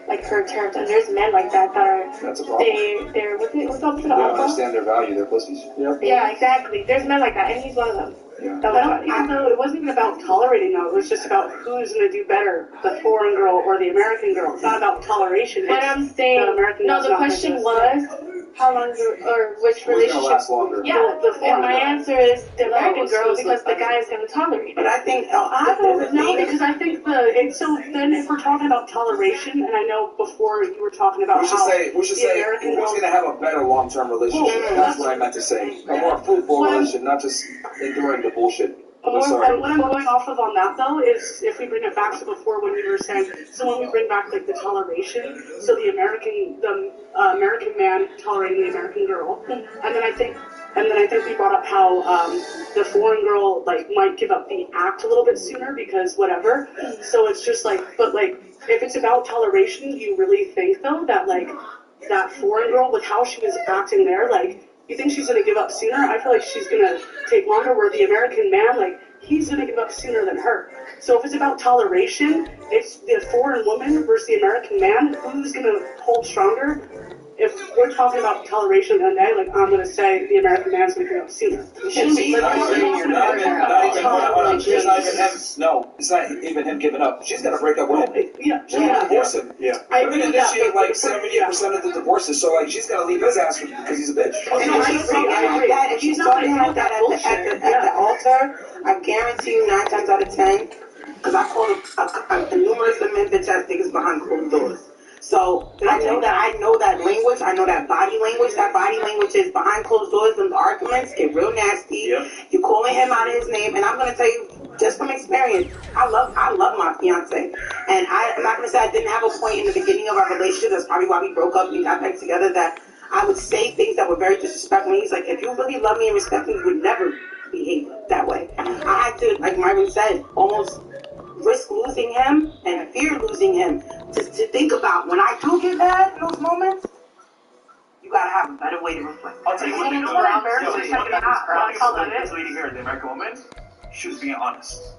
like her terms, and there's men like that are that's a problem. they're what's up to the they don't understand their value, their pussies. Yep. Yeah, exactly. There's men like that, and he's one of them. Yeah. I know it wasn't even about tolerating though. It was just about who's going to do better, the foreign girl or the American girl. It's not about toleration. But I'm saying, the question was, how long or which relationship? Last longer? Yeah, and my answer is the American girl because the guy is going to tolerate it. But I think I don't know because I think so then if we're talking about toleration, and I know before you were talking about we should say who's going to have a better long-term relationship. That's what I meant to say. A more fruitful relationship, not just enduring the bullshit. What I'm going off of on that though is if we bring it back to before when you were saying, so when we bring back like the toleration, so the American man tolerating the American girl, and then I think we brought up how the foreign girl like might give up the act a little bit sooner because whatever. So it's just like, but like if it's about toleration, do you really think though that like that foreign girl with how she was acting there, like. You think she's going to give up sooner? I feel like she's going to take longer, where the American man, like, he's going to give up sooner than her. So if it's about toleration, it's the foreign woman versus the American man, who's going to hold stronger? If we're talking about toleration one day, like, I'm going to say the American man's going to give up sooner. It's not even him giving up. She's got to break up with him. Yeah. She's going to divorce him. Yeah. They're going to initiate like 70% of the divorces, so like she's got to leave his ass because he's a bitch. If she's talking like that at the altar, I guarantee you 9 times out of 10, because I call numerous of men bitch ass niggas behind closed doors. So I know that language. I know that body language. That body language is behind closed doors. And the arguments get real nasty. Yep. You calling him out of his name, and I'm gonna tell you just from experience. I love my fiance, and I'm not gonna say I didn't have a point in the beginning of our relationship. That's probably why we broke up and got back together. That I would say things that were very disrespectful. He's like, if you really love me and respect me, you would never behave that way. I had to, like Myron said, almost risk losing him and fear losing him to think about when I do get mad in those moments. You gotta have a better way to reflect. I'll tell you one thing. This lady here, the American woman, she was being honest.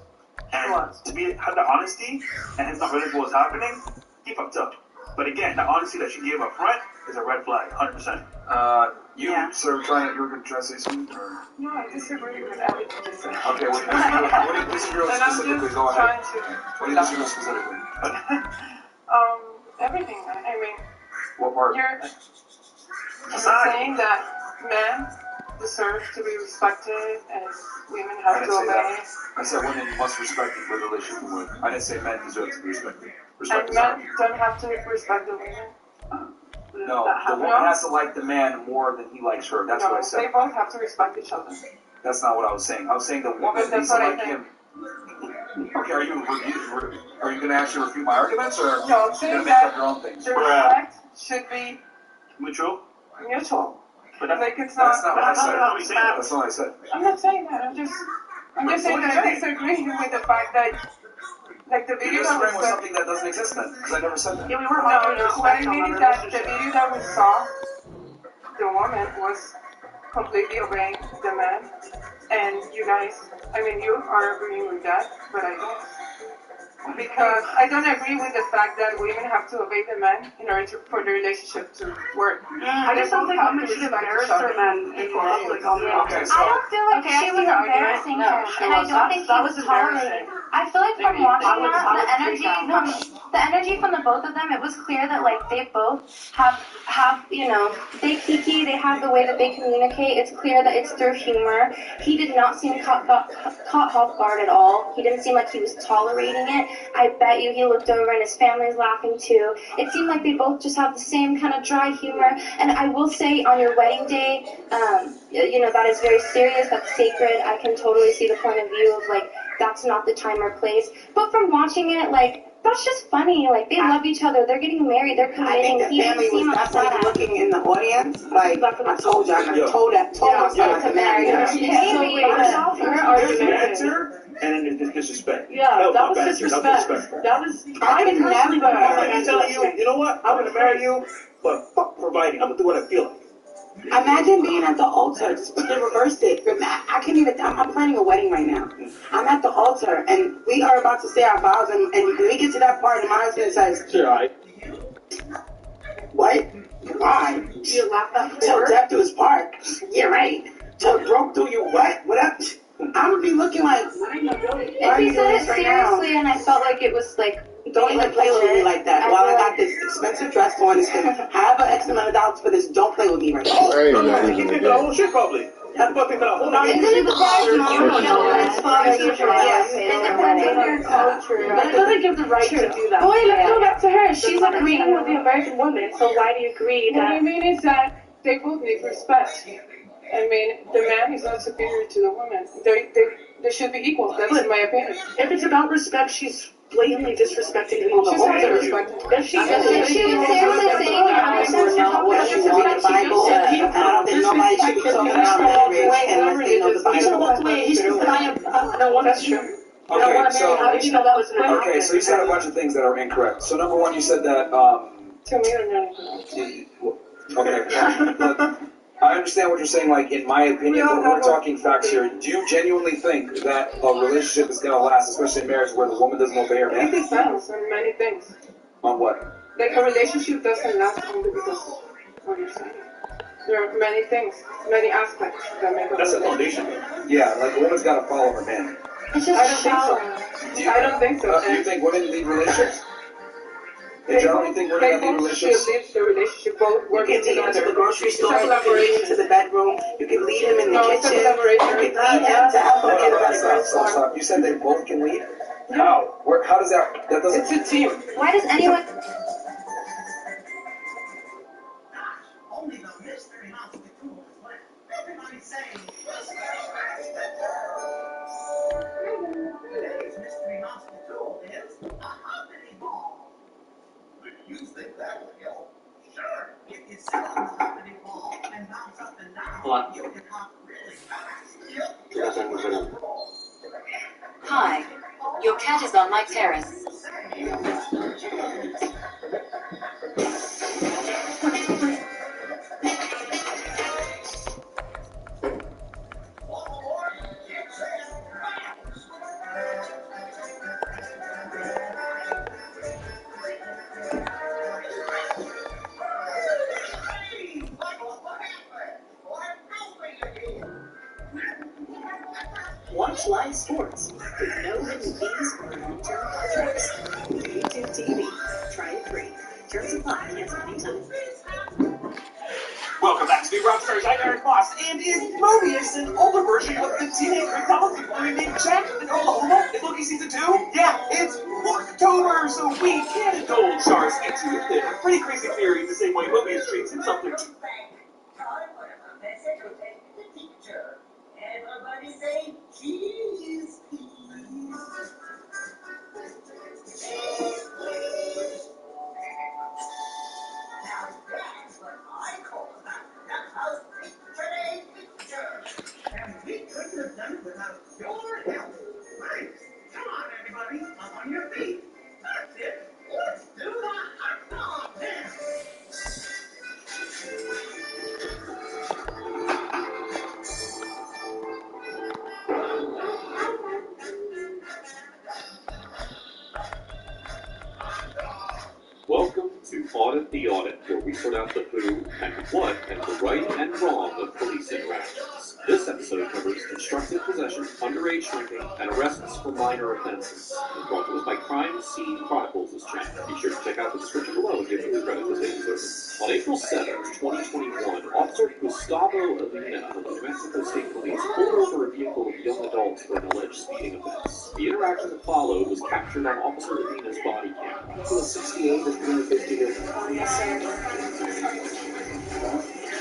And to have the honesty and it's not really what was happening, he fucked up. But again, the honesty that she gave up front is a red flag, 100%. You were trying to say something? Or? No, I disagree with everything you said. Okay, what do you disagree with specifically? Go ahead. What do you disagree with specifically? Everything. I mean, what part? You're saying that men deserve to be respected and women have to obey. I said women must respect you for the relationship with women. I didn't say men deserve to be respected. And men don't have to respect the women. No, the woman has to like the man more than he likes her. That's what I said. They both have to respect each other. That's not what I was saying. I was saying the woman needs to like him. Okay, are you going to actually refute my arguments, or no, are you going to make up your own things? The respect should be mutual. But like it's not. That's not what I said. That's not what I said. I'm not saying that. I'm just saying that I disagree with the fact that. Like the video that was something that doesn't exist then, because I never said that. Yeah, we weren't. No. What I mean is that the video that we saw, the woman was completely obeying the man, and you guys, I mean, you are agreeing with that, but I don't. Because I don't agree with the fact that women have to obey the man in order for the relationship to work. I just don't think women should embarrass their men in public. I don't feel like she was embarrassing him, and I don't think he was tolerating. I feel like from watching that, the energy from the both of them, it was clear that like they both have they kiki, they have the way that they communicate. It's clear that it's through humor. He did not seem caught off guard at all. He didn't seem like he was tolerating it. I bet you he looked over and his family's laughing too. It seemed like they both just have the same kind of dry humor. And I will say on your wedding day, that is very serious, that's sacred. I can totally see the point of view of like, that's not the time or place. But from watching it, like, that's just funny. Like, they love each other. They're getting married. They're committing. I think the family was definitely looking in the audience. Like, I told y'all, I told myself to marry her. And then disrespect. Yeah, that was disrespect. That was. I would never. I'm telling you, you know what? I'm gonna marry you, but fuck providing. I'm gonna do what I feel like. Imagine being at the altar. Just reverse it. I can't even. I'm planning a wedding right now. I'm at the altar, and we are about to say our vows. And when we get to that part, and my husband says, "Sure, What? Why? You laugh at Till her? death do us part. Yeah, right. Till broke do you what? What up? I would be looking like, If he said it seriously and I felt like it was like, don't even play with me like that. While I got this expensive dress on, this have an X amount of dollars for this, don't play with me right now. You think the whole shit probably. That's what they got a whole lot of isn't it the guy's mom? You know what it's for? Yes. But it doesn't give the right to do that. Boy, let's go back to her. She's agreeing with the American woman, so why do you agree What I that? mean is that they both need respect. I mean, the man is not superior to the woman. They should be equal. That's my opinion. If it's about respect, she's blatantly disrespecting him on the She's whole. not respecting. If she If she was seriously saying I don't know what you want in the Bible, and I don't think nobody should be talking about marriage unless they know the He should have Bible. walked away. He should have said, I don't want to. I don't Okay, want to marry. How so did you know that was an okay, so you said a bunch of things that are incorrect. So number one, you said that To me, they're not equal. okay, but I understand what you're saying. Like in my opinion, but we're talking facts here. Do you genuinely think that a relationship is gonna last, especially in marriage where the woman doesn't obey her It man? depends on many things. On what? Like a relationship doesn't last only because of what you're saying. There are many things, many aspects that make a That's the relationship. foundation. Yeah, like a woman's gotta follow her man. It's I just don't think so. I don't think so. Do you think women lead relationships? In They general, you think women they that lead both should relationships? leave the relationship, both You working can take him to together. the grocery store, It's a you can lead him collaboration. to the bedroom, you can lead him in the No, it's a kitchen, collaboration. you can lead him to help him Hold get a on, better stop, credit stop, score. stop. You said they both can lead? How? How does that? That doesn't. It's a team. why does anyone? Only the mystery hospital is what everybody's saying. Today's mystery hospital is a hoppity ball. Do you think that will help? Sure. If you sit on the hoppity ball and bounce up and down, you can hop really fast. Yep. Hi, your cat is on my terrace. Watch live sports with no hidden fees or long-term contracts. YouTube TV. Try it free. Terms apply. Cancel anytime. Welcome back to Big Rob Stories. I'm Eric Moss, and is Mobius an older version of the teenage McDonald's boy named Jack in Oklahoma in Loki Season 2? Yeah, it's October, so we can't indulge our into the pretty crazy theory the same way Mobius treats himself to. Everybody say cheese, please. Now that's what I call the house picture. And we couldn't have done it without your help. Right. Come on, everybody, up on your feet. That's it. Let's do the hot dog dance. Welcome to Audit the Audit, where we sort out the who and what and the right and wrong of police interactions. This episode covers constructive possession, underage drinking, and arrests for minor offenses. And brought to us by Crime Scene Chronicles' channel. Be sure to check out the description below and give them the credit that they deserve. On April 7, 2021, Officer Gustavo Avina of the New Mexico State Police pulled over a vehicle of young adults for an alleged speeding offense. The interaction that followed was captured on Officer Avina's body camera. So 68 is 350 here. Oh yes, sir.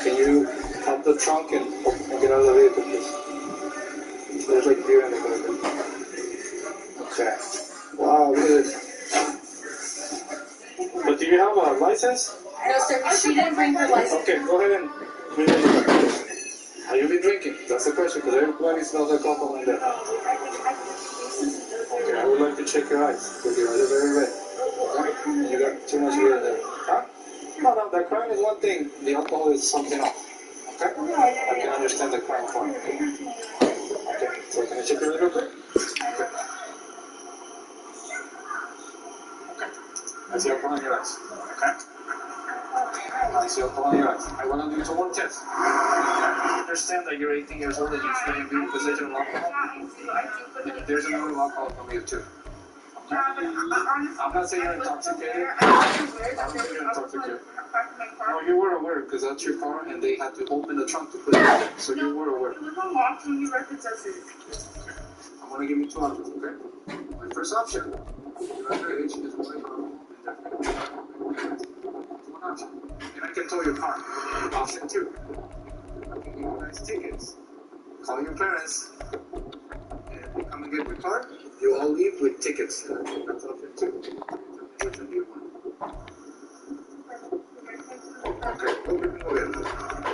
Can you help the trunk and get out of the vehicle, please? There's like beer in the vehicle. Okay. Wow, look at this. But do you have a license? No, sir. She didn't bring her license. Okay, go ahead and bring it in. Have you been drinking? That's the question, because everybody smells like alcohol in there. Okay, I would like to check your eyes, because your eyes are very red. Okay? You got too much beer in there. Huh? No, the crime is one thing, the alcohol is something else. Okay? I can understand the crime part. Okay, so can I check your eyes real quick? Okay. Okay. I see alcohol in your eyes. Okay? I see alcohol in your eyes. I want to do 2 more tests. I understand that you're 18 years old and you shouldn't be in possession of alcohol. There's an odor of alcohol from you too. I'm not saying you're intoxicated. I'm not saying you're intoxicated. No, you were aware because that's your car and they had to open the trunk to put it in there. So you were aware. I'm going to give you 2 options, okay? My first option, your underage is going on indefinitely. That's 1 option. And I can tow your car. Option 2, I can give you guys tickets. Call your parents and they come and get your car. You all leave with tickets. That's option 2. Which one do you want? Okay,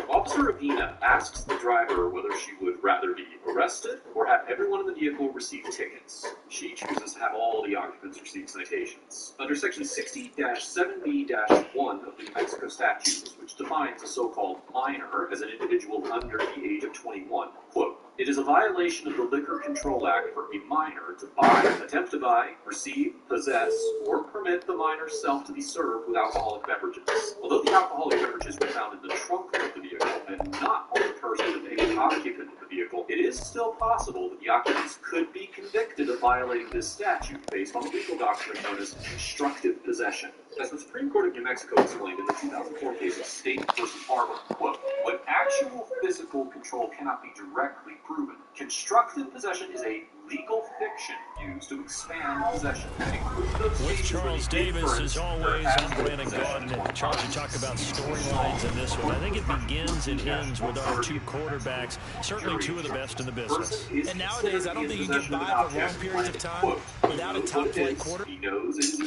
Officer Avina asks the driver whether she would rather be arrested or have everyone in the vehicle receive tickets. She chooses to have all the occupants receive citations. Under Section 60-7B-1 of the New Mexico statutes, which defines a so-called minor as an individual under the age of 21, quote, "It is a violation of the Liquor Control Act for a minor to buy, attempt to buy, receive, possess, or permit the minor's self to be served with alcoholic beverages. Although the alcoholic beverages were found in the trunk of the vehicle and not on the person of any occupant of the vehicle, it is still possible that the occupants could be convicted of violating this statute based on the legal doctrine known as constructive possession." As the Supreme Court of New Mexico explained in the 2004 case of State v. Barber, quote, "When actual physical control cannot be directly proven, constructive possession is a legal fiction used to expand possession." With Charles Davis, as always, I'm Brandon Gaudin. And Charles, you talk about storylines in this one. I think it begins and ends with our 2 quarterbacks, certainly 2 of the best in the business. And nowadays, I don't think you can get by for long periods of time without a top-flight quarterback. He knows it is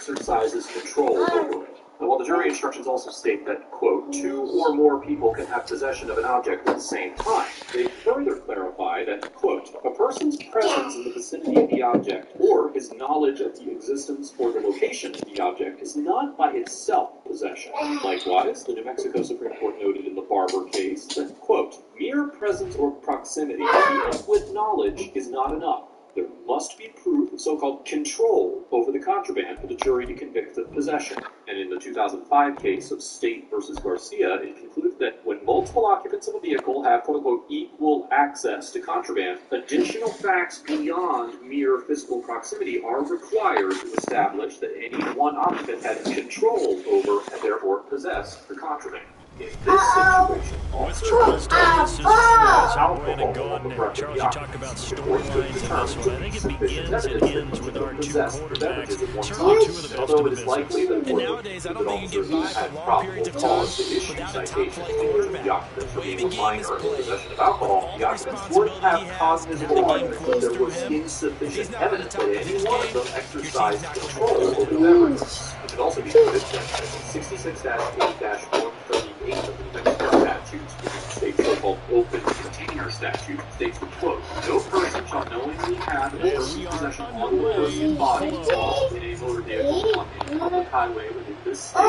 exercises control over it. And while the jury instructions also state that, quote, 2 or more people can have possession of an object at the same time, they further clarify that, quote, "A person's presence in the vicinity of the object or his knowledge of the existence or the location of the object is not by itself possession." Likewise, the New Mexico Supreme Court noted in the Barber case that, quote, "Mere presence or proximity, even with knowledge, is not enough. There must be proof of so-called control over the contraband for the jury to convict of possession." And in the 2005 case of State v. Garcia, it concluded that when multiple occupants of a vehicle have, quote-unquote, equal access to contraband, additional facts beyond mere physical proximity are required to establish that any one occupant had control over and therefore possessed the contraband. In this situation, With Charles Davis, as always, I'm Brandon Gaudin. And Charles, you talk about storylines in this one. I think it begins and ends with our 2 quarterbacks, certainly 2 of the best in the business. And nowadays, I don't think you can get by for long periods of time without a top-flight quarterback. The way the game is played, all the responsibility he has, now the game flows through him. If he's not at the top of his game, your team's not going to win. It should also be noted that 66-8-138 of the New Mexico statutes, which is the state's so-called open container statute, states that, quote, "No person shall knowingly have in possession on the person's body while in a motor vehicle on any public highway within this state a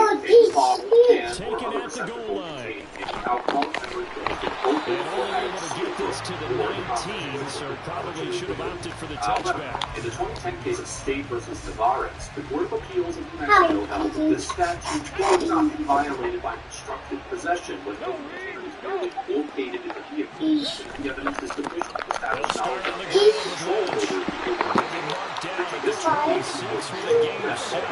bottle, can, or other receptacle containing any alcohol beverage that has been opened or able to get this to the 19, so probably should have opted for the touchback." In the 2010 case of State v. Navarez, the Court of Appeals of New Mexico held that this statute could not be violated by constructive possession when the container is merely located in the vehicle. The evidence is sufficient to establish knowledge of control over the vehicle. This trial is constructive possession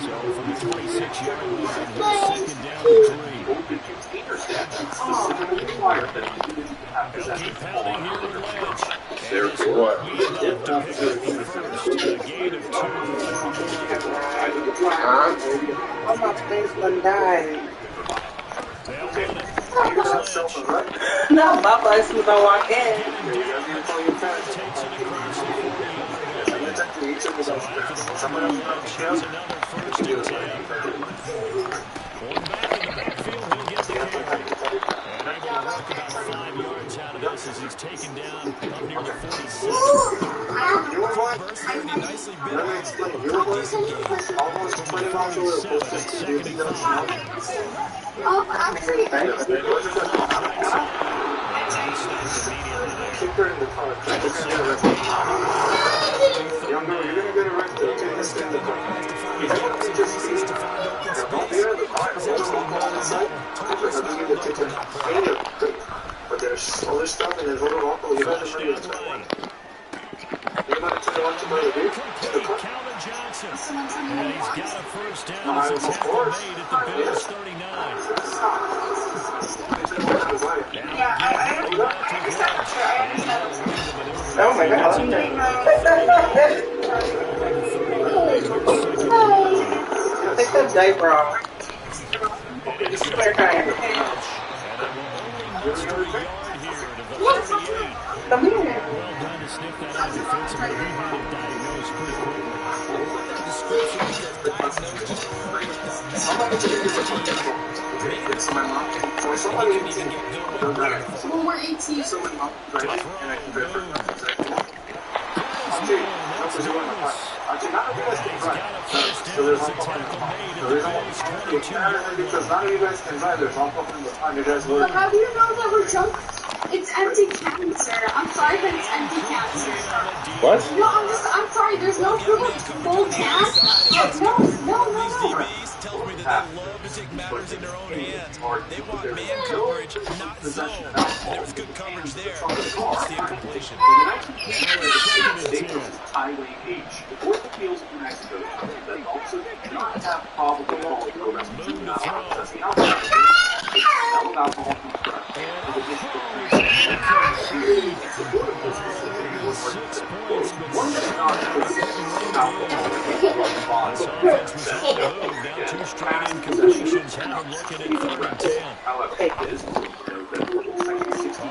So from the 26-yard line, we're 2nd down to 3. Open container statute specifically required that individuals have possession on the ledge. Therefore, the death officer first to a gain of 2. Oh, my face done died. No, my bus was on walk in. Someone else another 1st and 10. Going back in the backfield, he'll get the carry. And able to work about 5 yards out of this as he's taken down up near the 46. Nicely bit out. Decent game. 2nd and Young girl, you're gonna get arrested. Just stand the car. Don't be there. inside, like I'll give you the ticket. But there's other stuff and there's other alcohol. You guys remember this one? Anybody turn the one to buy the beer? In the car? And he's got a first down. It's a tackle made at the Bills 39. Yeah, I understand. Oh my God. Take that diaper off. This is better kind. What? Come here. Well done to sniff that out defensively. He had it diagnosed pretty quickly. It's my mom. So somebody 18. Well, we're 18. So my mom, right? And I can do it for Actually, none of you guys can drive. So there's alcohol in the car. The reason why it's matters because none of you guys can drive. There's alcohol in the car. You guys will. But how do you know that we're drunk? It's empty cans, sir. I'm sorry, but it's empty cans, sir. What? No, I'm sorry. There's no proof of full cans. No. Tells me that they love to take matters in their own hands. They want man coverage, not zone. There was good coverage there. It's the incompletion. Highway H. The Court of Appeals of New Mexico that also do not have probable cause for arrest of juvenile possessing alcohol. Smell of alcohol from the breath. The district one that is not possessing alcohol Two straight incompletions. Have him looking at 3rd and 10. However, it is note that Section 60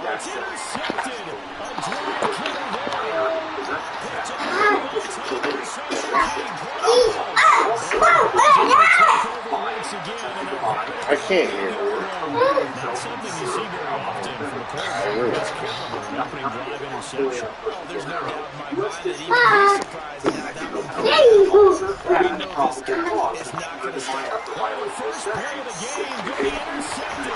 It's intercepted. A drop I can't hear. Not something you see very often from a quarterback. Opening drive interception. Oh, there's no doubt in my mind that he would be surprised at that. It's not going to stop. First play of the game going to be intercepted.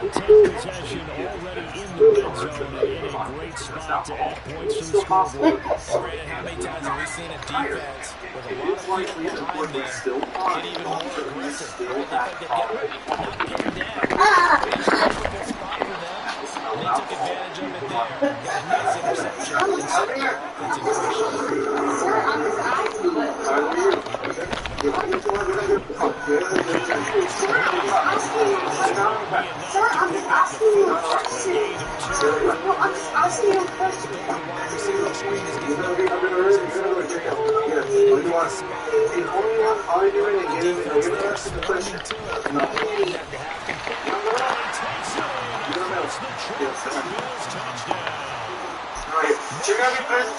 And take possession already in the red zone and in a great spot to add points to the scoreboard. How many times have we seen a defense with a lot of people behind them get even more aggressive? They got pinned down. Spot for them. They took advantage of it there. Nice interception. That's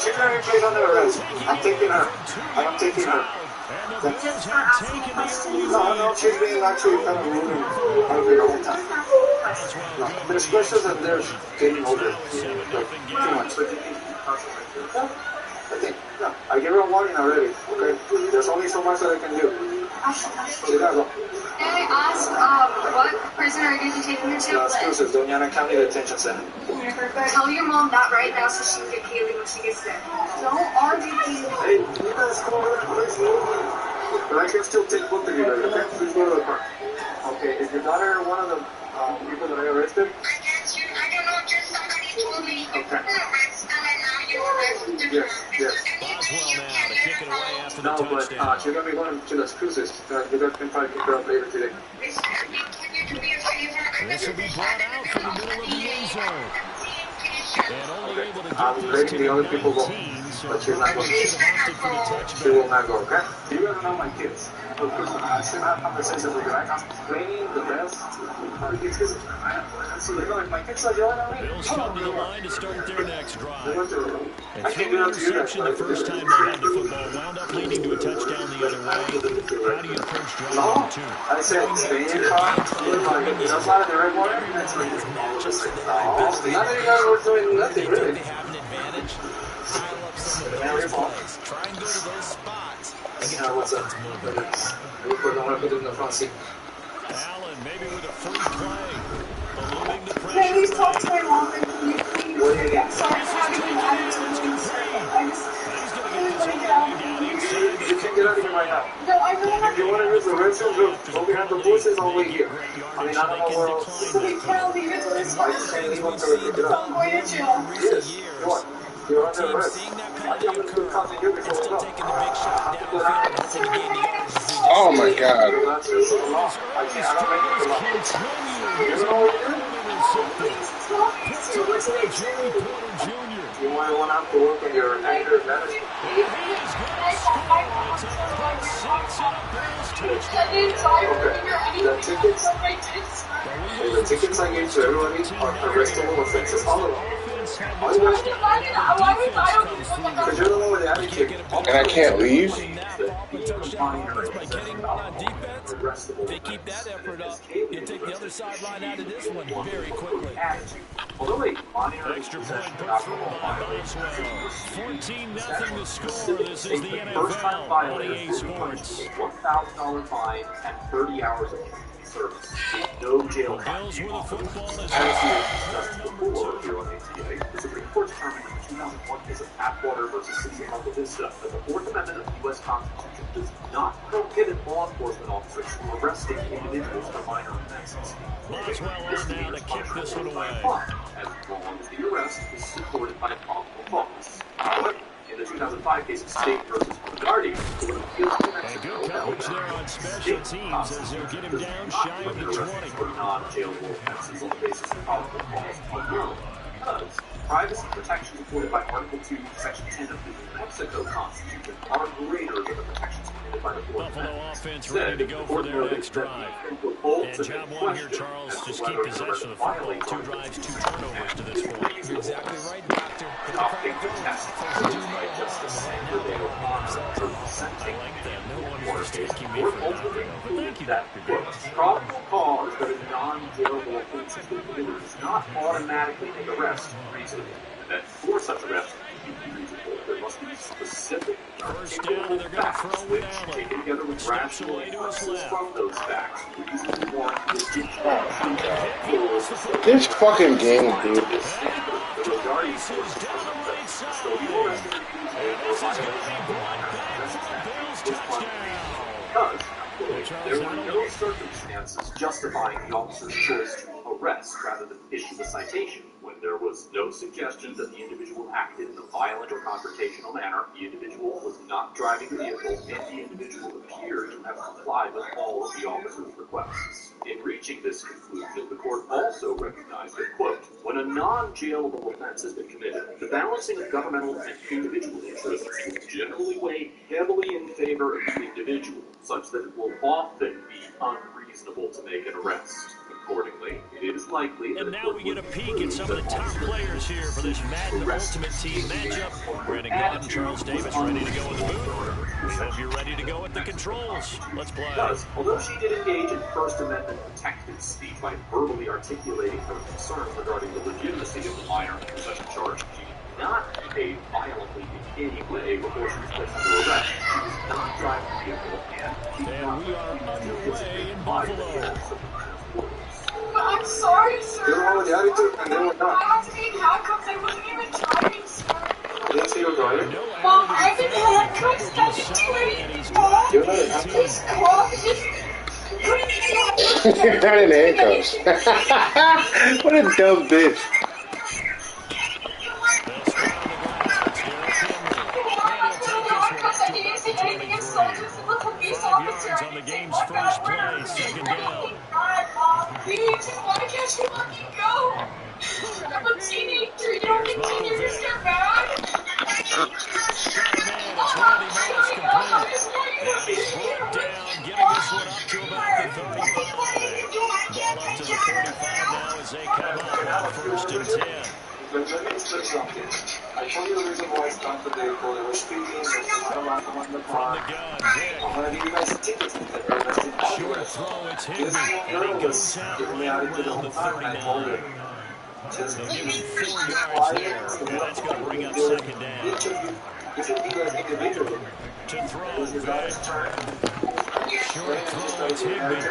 She's gonna be played under arrest. I'm taking her. I'm taking her. No, she's being actually kind of rude and angry the whole time. No, there's questions and there's getting older. Too much. I think, no, I gave her a warning already, okay? There's only so much that I can do. May I ask, what prison are you going to be taking her to? Las Cruces, Doña Ana County Detention Center. Tell your mom that right now so she can get Kaylee when she gets there. Don't argue, Kaylee. Hey, you guys come over there, please. But I can still take both of you guys, okay? Please go to the park. Okay, is your daughter one of the people that I arrested? I don't know, just somebody told me you Okay. arrest and then now you arrested her. Yes. Boswell now to kick it away after the No, but touchdown. she's gonna be going to Las Cruces. You guys can probably pick her up later today. Can you do me a favor? This will be brought out from the middle of the end zone. And only able to I'm get letting the other people go, so but she's not going. she's opted for the She touchdown. will not go, okay? You guys are not my kids. Look, I should have conversations with you, right? I'm explaining the best. So, if my kids are yelling at me, Bills come to the line to start their next drive. I And can't through do that to you guys. interception the first time they had the football, wound up leading to a touchdown the other way. How do you approach drive number two? I said, stay in your car. Just out of the red water. That's what you're doing. None of you guys were doing nothing, really. They have an advantage. Pile up some of those plays. Try and go to those spots and get your offense moving. We're going to put it in the front seat. Allen maybe with a free play. Ballooning the Can pressure. you talk to my mom and can you please? What do you got? Sorry, I'm having an attitude. I just really want to get out of here. You can get out of here right now. No, I really have If you want to use the restroom, look, we have the bushes all the way here. I mean, I don't know where else. So we can't leave it to this I just can't leave until they pick it up. I'm going to jail. Yes, you are. You're under arrest. I can't believe you can't take your control. Oh my God. That's just the law. I can't. I don't make the law. You know what you're doing? You might want to have to work on your anger management. The tickets I gave to everybody are arrestable offenses, all of them. All you have to because you're the one with the attitude. And I can't leave? They keep that effort up. You take the other sideline out of this one very quickly. Extra point Brooksville. 14-0 to score. This is the NFL on EA Sports. $1,000 fine and 30 hours of service. No jail time. Bills with a football as Before here on ATA, the Supreme Court determined in the 2001 case of Atwater versus City of Alta Vista that the Fourth Amendment of the U.S. Constitution does not prohibit law enforcement officers from arresting individuals for minor offenses. Boswell is now to kick this one away. As long as the arrest is supported by probable cause. However, in the 2005 case of State versus Bernardi, the Court of Appeals for Mexico coverage there on special teams as they'll get him down shy of the 20. For non-jailable offenses on the basis of probable cause alone, because privacy protections afforded by Article 2, Section 10 of the New Mexico Constitution are greater than the protections afforded by the Fourth Buffalo Amendment. offense ready to go for their next drive. And job one here, Charles. Just keep possession of the football. 2 drives, 2 turnovers to this point. You're exactly right, Doctor. Adopting the test by Justice Sandra Day O'Connor I like that. No one was taking me or for that. ultimately Thank you, that Dr. probable cause that a non-jailable offense has been committed does not automatically make arrest reasonable, and that for such arrest to be reasonable, there must be specific First down, and they're going to throw it out. taken together with rational inferences from those facts, reasonably warrant the This fucking game, dude. There were no circumstances justifying the officer's choice to arrest rather than issue a citation. When there was no suggestion that the individual acted in a violent or confrontational manner, the individual was not driving the vehicle, and the individual appeared to have complied with all of the officer's requests. In reaching this conclusion, the court also recognized that, quote, when a non-jailable offense has been committed, the balancing of governmental and individual interests will generally weigh heavily in favor of the individual, such that it will often be unreasonable to make an arrest. Accordingly, it is likely that and now we get a peek at some of the top players here for this Madden Ultimate Team matchup. Brandon Gaudin, Charles Davis ready to go in the booth. We hope you're ready to go at the controls. Let's play. Because, although she did engage in First Amendment protected speech by verbally articulating her concerns regarding the legitimacy of the minor in possession charge, she did not behave violently in any way before she was placed under arrest. She was not driving the vehicle, and she did not we are underway in Buffalo. I'm sorry, sir. You're the one with the attitude, and they were not. I had to take handcuffs. I wasn't even driving, sir. I didn't see you driving. Mom, I've been handcuffed. I've been doing Mom, You're not in handcuffs. please call me. You're not in handcuffs. What a dumb bitch. I didn't say anything insulting to the police officer. On the game's first play, second down. Please, why can't you let me go? I'm a teenager. You don't think teenagers get mad? First and 10. Let me explain something. I told you the reason why I stopped the vehicle. They were speeding. There's not a lot of them in the car. I'm going to give you guys tickets because they're arrested. Short throw, it's hit. This girl was giving me attitude the whole time, and I told her, just Give him 4 yards quiet. there. And that's going to bring up second down. Each of you guys individually. To throw, It was your guys' turn. short throw, it's hit. They gain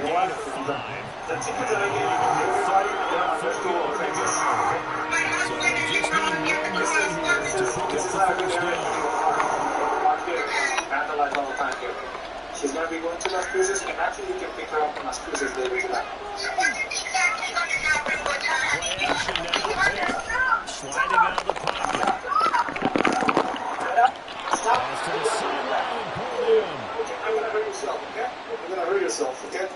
5. The tickets that I gave everybody, they're not first goal. So just need 1 more here to pick up the first down. Vandalize all the time. She's going to be going to Las Cruces, and actually you can pick her up in Las Cruces later tonight. Play action now. Sliding out of the pocket. Pass to the sideline and pulled in. You're going to hurt yourself, okay? You're going to hurt yourself, okay?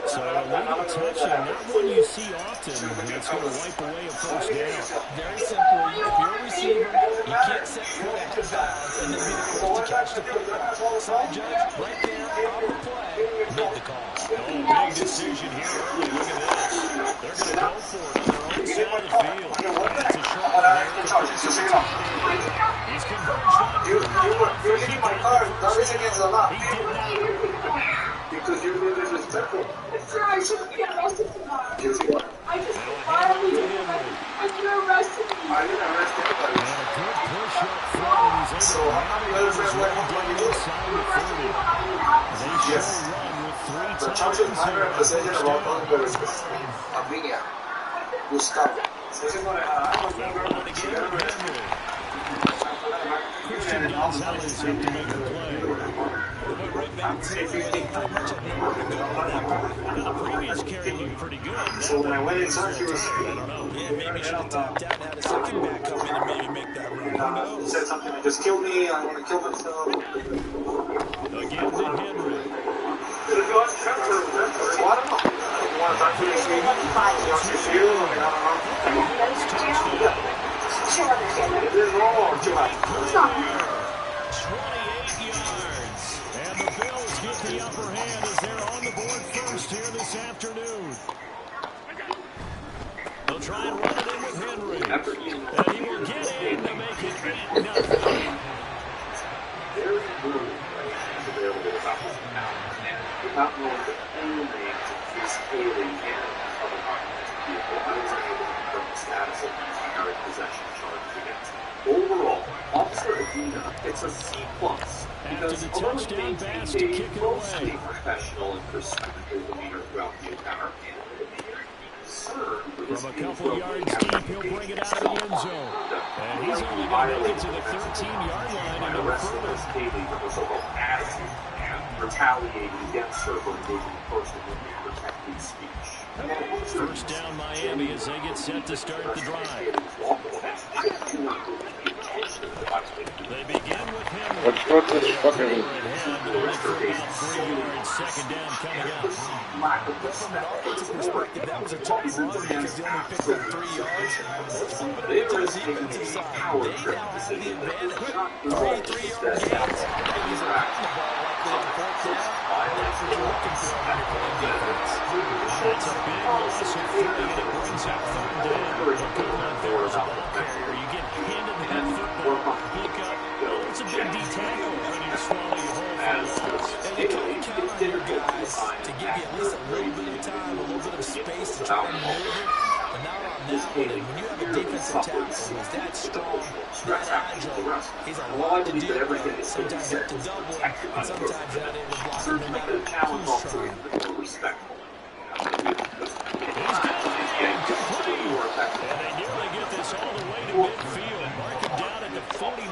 So a legal touching, not one you see often. That's going to wipe away a first down. Very simple. If you're a receiver, you can't set foot out of bounds and then be the first to catch the football. Side judge, right there on the play, made the call. Big decision here early. Look at this. They're going to go for it on their own side of the field. It's a short one there. He's converged on. You're hitting my car. That is against the law. He did not. Because you're being disrespectful. Sir, I shouldn't be arrested tomorrow. Yes, you are. I just violated you and you arrested me. I didn't arrest anybody. And a good push up front, and he's able So to how many letters have I down inside the 30. They Yes. show run with 3 The times charges here. matter the decision about Congress. Familia. Gustavo. Christian Gonzalez up to make the play. The previous carry looked pretty good. So when I went inside, she was... I don't know. Yeah, maybe should have tapped out, had a second back come in and maybe make that run. Who He knows? said something like, just kill me, I want to kill myself. Again to Henry. Well, I don't know. You want to talk to me? You want to see you? I don't know. Is this normal or too much? 28 yards. And the Bills get the upper hand as they're on the board first here this afternoon. They'll try and run it in with Henry. And he will get in to make it 8-0. Very little available about this now, and without knowing the full names of Chris Haley and other occupants of the vehicle, I was unable to confirm the status of these generic possession charges against him. Overall, Officer Adina gets a C+, because although he maintained a mostly professional and respectful demeanor throughout the encounter, and from a couple yards deep, he'll bring it out of the end zone. And he's only going to make it to the 13-yard line and no further. Haley was a little attitude and retaliating against her for engaging in First Amendment protected speech. First down Miami as they get set to start the drive. They begin with Henry. What's this fucking... Second down coming up. From an offensive perspective, that was a tough run because they only picked up 3 yards. Let's move it over to the defensive side. They now have the advantage. 3-3-yard gains. He's around the ball likely on 4th down. That's what you're looking for when you're playing defense. That's a big loss of 3, and it brings out 3rd down. There's a ball carrier. You get handed that football, pick up. It's a big D tackle, ready to swallow you whole for the loss. And you can count on your guys to give you at least a little bit of time, a little bit of space to try to maneuver. But not on that one. And when you have a defensive tackle who's that strong, that agile, he's a lot to deal with. Sometimes you have to double him, and sometimes you're not able to block him no matter who's trying. And they nearly get this all the way to midfield. Mark him down at the 49.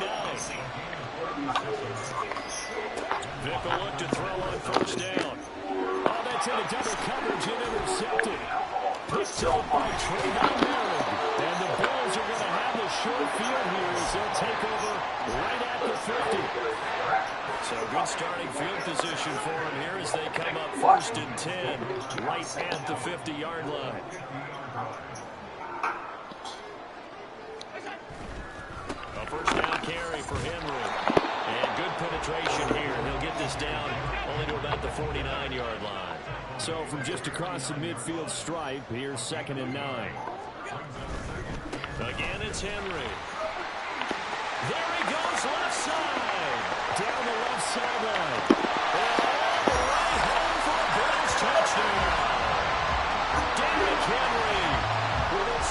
Vick will look to throw on first down. Oh, that's into double coverage and intercepted. Picked up by Trayvon Merritt. And the Bills are going to have the short field here as they'll take over right at the 50. So good starting field position for them here as they come up 1st and 10, right at the 50-yard line. A first down carry for Henry. And good penetration here. He'll get this down only to about the 49-yard line. So from just across the midfield stripe, here's 2nd and 9. Again, it's Henry. There he goes, left side. Down the left sideline. And all the way home for a Bills touchdown. Derrick Henry with his...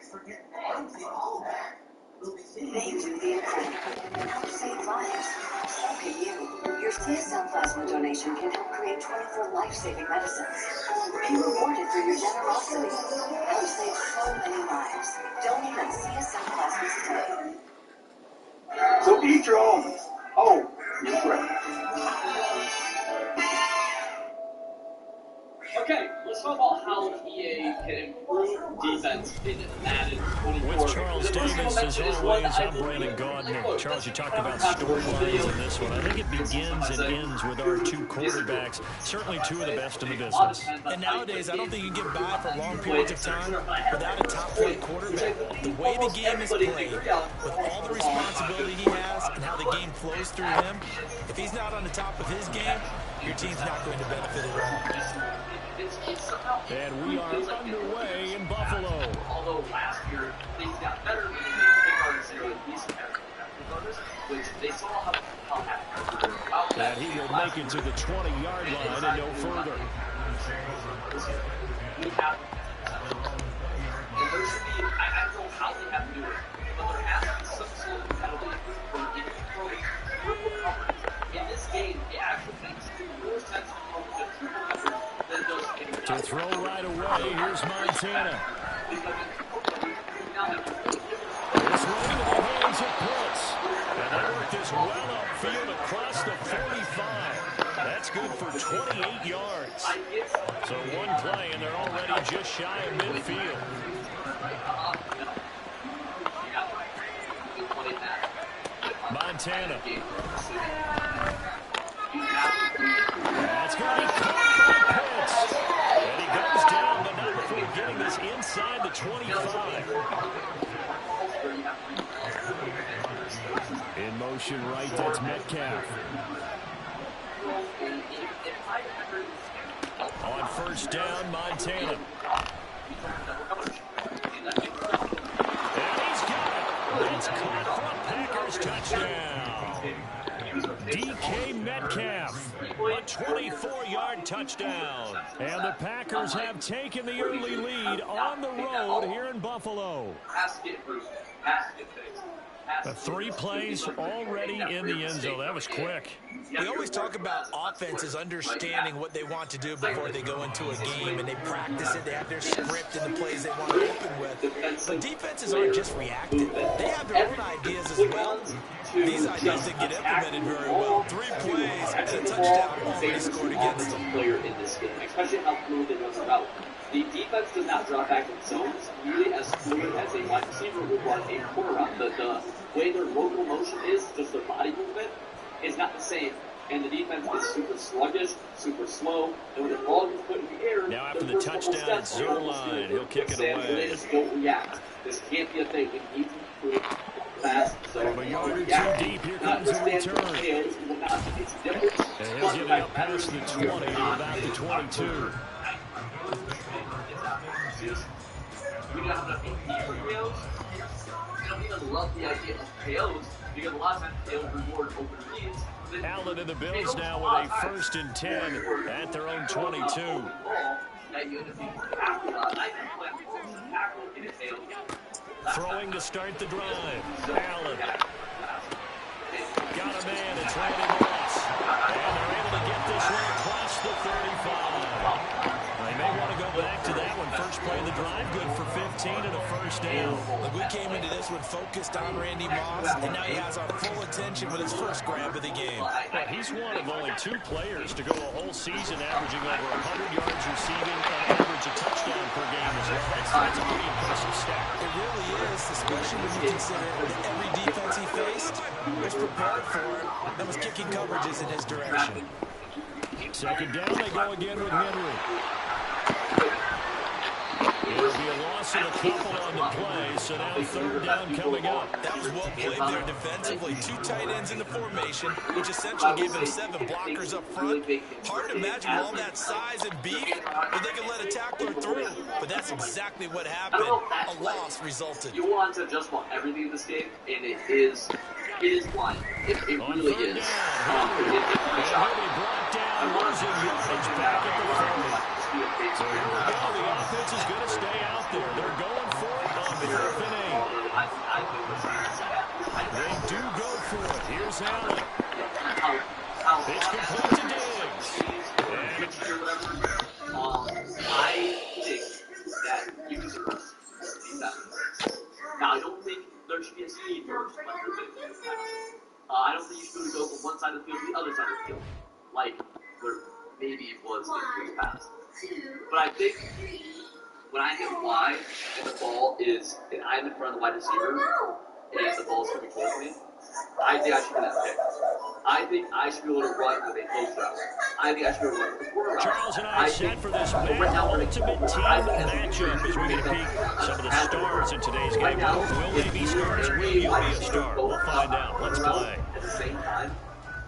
They do the incredible and help save lives. So can you. Your CSL plasma donation can help create 24 life-saving medicines. Be rewarded for your generosity. Help save so many lives. Donate on CSL Plasma today. So eat your almonds. Oh, you're correct. Okay, let's talk about how EA can improve defense in Madden 24. With Charles Davis, as always, I'm Brandon Gardner. Charles, you talked about storylines in this one. I think it begins and ends with our two quarterbacks, certainly two of the best in the business. And nowadays, I don't think you can get by for long periods of time without a top-flight quarterback. The way the game is played, with all the responsibility he has and how the game flows through him, if he's not on the top of his game, your team's not going to benefit at all. And we are underway in Buffalo. Although last year things got better when they started zero these competitors, which they saw how happy. And he will make it to the 20-yard line and no further. We have, and there should be, I don't know how they have to do it, but there has to be some sort of penalty for getting throwing triple coverage. In this game, it actually makes more sense to throw the triple coverage than those getting to throw right away, here's Montana. This one into the hands of Pitts. And they work this well upfield across the 45. That's good for 28 yards. So one play, and they're already just shy of midfield. Montana. That's going to be caught by Pitts. And he goes down, but not before getting this inside the 25. In motion right, that's Metcalf. On first down, Montana. And he's got it. It's caught for a Packers touchdown. DK Metcalf, a 24-yard touchdown. And the Packers have taken the early lead on the road here in Buffalo. Three plays already in the end zone. That was quick. We always talk about offenses understanding what they want to do before they go into a game, and they practice it. They have their script and the plays they want to open with. But defenses aren't just reactive. They have their own ideas as well. These ideas didn't get implemented very well. 3 plays and a touchdown already scored against them. Player in this game, especially how fluid it was about. The defense does not drop back in zones really as fluid as a wide receiver would run a quarter route. The way their local motion is, just their body movement, is not the same. And the defense is super sluggish, super slow, and when the ball gets put in the air, now after the touchdown at Zerline, he'll kick it away. They just don't react. This can't be a thing. We need to move fast. So a yard or two deep, here comes the return. And he'll get it up past the 20 to about the 22. We don't have enough emails. We don't even love the idea of payloads because a lot of times payloads reward open reads. Allen and the Bills now with a 1st and 10 at their own 22. Throwing to start the drive. Allen. Got a man. It's Randy Moss. And they're able to get this one across the 35. They may want to go back to that one. First play of the drive, good for 15 and a 1st down. Look, we came into this one focused on Randy Moss, and now he has our full attention with his first grab of the game. Well, he's one of only 2 players to go a whole season averaging over 100 yards receiving and average a touchdown per game as well. That's a pretty impressive stat. It really is, especially when you consider that every defense he faced was prepared for it and was kicking coverages in his direction. 2nd down, they go again with Henry. It'll be a loss of a couple on the play, so now 3rd down coming up. That was well played there defensively. 2 tight ends in the formation, which essentially gave them 7 blockers up front. Hard to imagine all that size and beef, but they can let a tackler through. But that's exactly what happened. A loss resulted. You want to just want everything in this game, and it is blind. It really is. So here we go. The offense is going to stay out there. They're going for it on I think we're seeing the second. They do go for it. Here's Allen. How Pitch complete to Diggs. I think that users defense. Now, I don't think there should be a speed burst like there is in the past. I don't think you should go from one side of the field to the other side of the field, like there maybe was in years past. But I think when I hit wide and the ball is, and I'm in front of the wide receiver, and the ball's coming towards me, I think I should get that pick. I think I should be able to run with a close route. I think I should be able to run with a quarter route. Charles and I set for this Ultimate Team matchup as we get a peek some of the stars in today's game. Will they be stars? Will you be a star? We'll find out. Let's play. At the same time,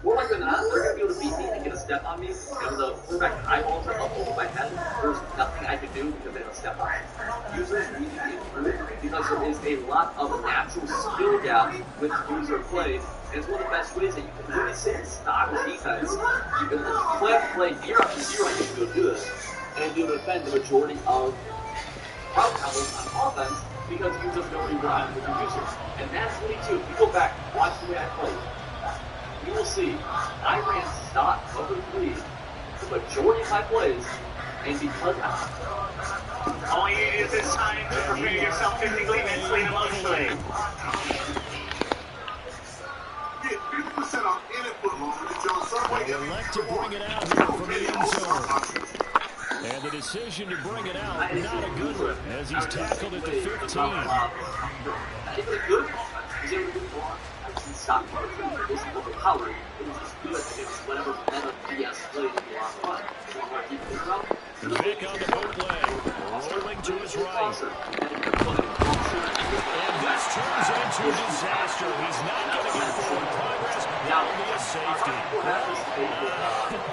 more likely than not, they're going to be able to beat me and get a step on me. And the quarterback eyeballs are up over my head. There's nothing I can do because they have a step on me. Users need to be improved because there is a lot of natural skill gap with user play. And it's one of the best ways that you can really sit and stock a defense. You can play year after year on you to do this. And you'll defend the majority of route combos on offense because you just know you're running with your users. And that's really too. If you go back, watch the way I played. You will see, I ran stock cover 3 the majority of my plays, and because all you need is this time to prepare yourself physically, mentally, and emotionally. Get 50% off any football at the John Subway. They elect to bring it out here from the end zone. And the decision to bring it out, not a good one, as he's tackled at the 15. It's a good offense. He's able to do a lot. Stop it was overpowered. It was just good against whatever meta BS played in the last run. Vic on the bootleg, rolling to his right. And this turns into a disaster. He's not going to get forward progress. That will be a safety. I'm not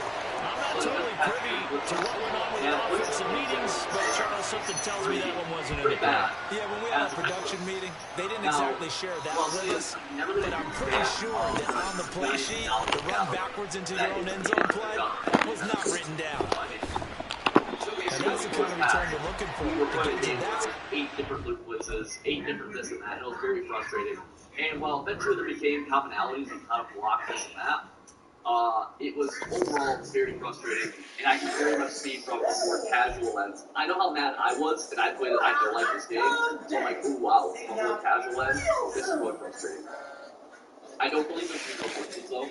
totally privy to what went on with the offensive meetings, but Charles, something tells me that one wasn't in the plan. Yeah, when we had a production meeting, they didn't exactly share that with us, but I'm pretty sure that on the play sheet, the run backwards into their own end zone play was not written down. And that's the kind of return we're looking for. To get to that. 8 different loop blitzes, 8 different this and that, and it was very frustrating. And while eventually there became commonalities and kind of block this and that, it was overall very frustrating, and I can very much see from a more casual lens. I know how mad I was, and I played it, I feel like this game, so I'm like, ooh, wow, from a more casual lens, this is really frustrating. I don't believe there should be no blitzes, though.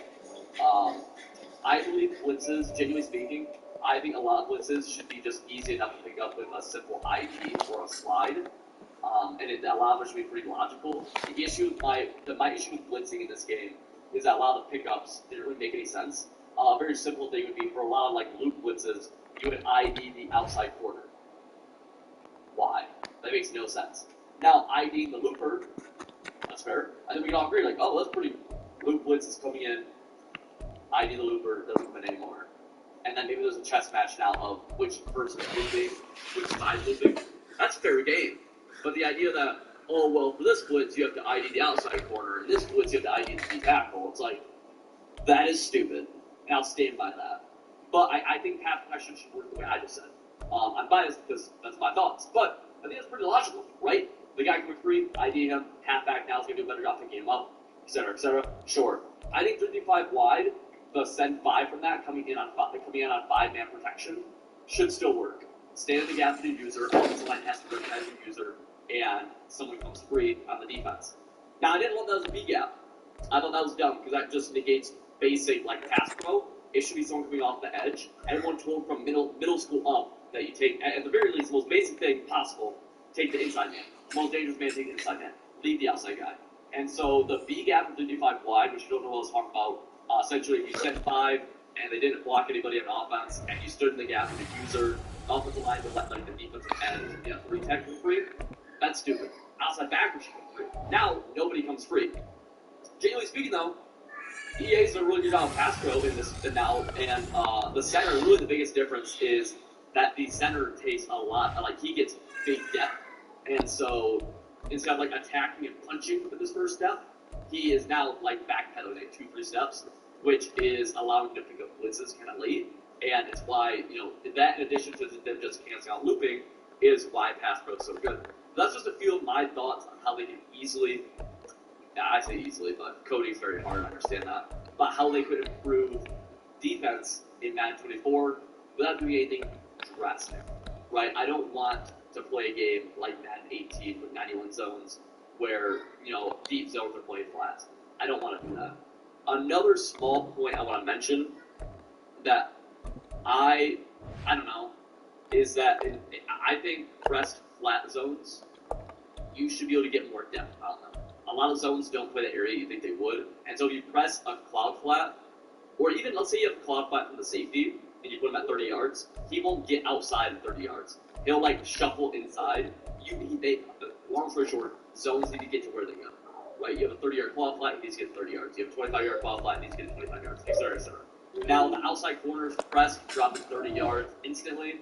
I believe blitzes, genuinely speaking, I think a lot of blitzes should be just easy enough to pick up with a simple ID or a slide, and a lot of it should be pretty logical. The issue, my issue with blitzing in this game is that a lot of the pickups didn't really make any sense. A very simple thing would be for a lot of like loop blitzes, you would ID the outside corner. Why? That makes no sense. Now, IDing the looper, that's fair. I think we can all agree, like, oh, that's pretty. Loop blitz is coming in, ID the looper, doesn't come in anymore. And then maybe there's a chess match now of which person is looping, which side is looping. That's fair game. But the idea that, oh, well, for this blitz, you have to ID the outside corner, and this blitz, you have to ID the tackle. It's like, that is stupid, and I'll stand by that. But I think pass protection should work the way I just said. I'm biased because that's my thoughts, but I think that's pretty logical, right? The guy coming free, ID him, halfback now is going to do a better job picking him up, etc., etc. Sure. I think 35 wide, the send 5 from that, coming in on 5-man protection, should still work. Stand in the gap for the user, offensive line has to recognize the user, and someone comes free on the defense. Now, I didn't want that as a B gap. I thought that was dumb, because that just negates basic, like, pass pro. It should be someone coming off the edge. Everyone told from middle school up that you take, at the very least, the most basic thing possible, take the inside man. The most dangerous man, take the inside man. Leave the outside guy. And so the B gap of 35 wide, which you don't know what I was talking about, essentially if you sent 5 and they didn't block anybody on offense, and you stood in the gap with the user, offensive line would let like the defensive end, 3 technical free. That's stupid. Outside backers should come free. Now nobody comes free. Generally speaking, though, EA's done a really good job of pass pro in this now, and the center, really the biggest difference is that the center takes a lot, like he gets big depth, and so instead of like attacking and punching with his first step, he is now like backpedaling at 2-3 steps, which is allowing him to pick up blitzes kind of late, and it's why, that in addition to them just canceling out looping, is why pass pro is so good. that's just a few of my thoughts on how they can easily, I say easily, but coding's very hard, I understand that, but how they could improve defense in Madden 24 without doing anything drastic, right? I don't want to play a game like Madden 18 with 91 zones where, deep zones are played flat. I don't want to do that. Another small point I want to mention that I don't know, is that I think pressed flat zones, you should be able to get more depth out of them. A lot of zones don't play the area you think they would, and so if you press a cloud flat, or even, let's say you have a cloud flat from the safety, and you put him at 30 yards, he won't get outside of 30 yards. He'll, shuffle inside. Long story short, zones need to get to where they go, right? You have a 30-yard cloud flat, he needs to get 30 yards. You have a 25-yard cloud flat, he needs to get 25 yards, etc., etc. Now, the outside corners press, dropping 30 yards instantly.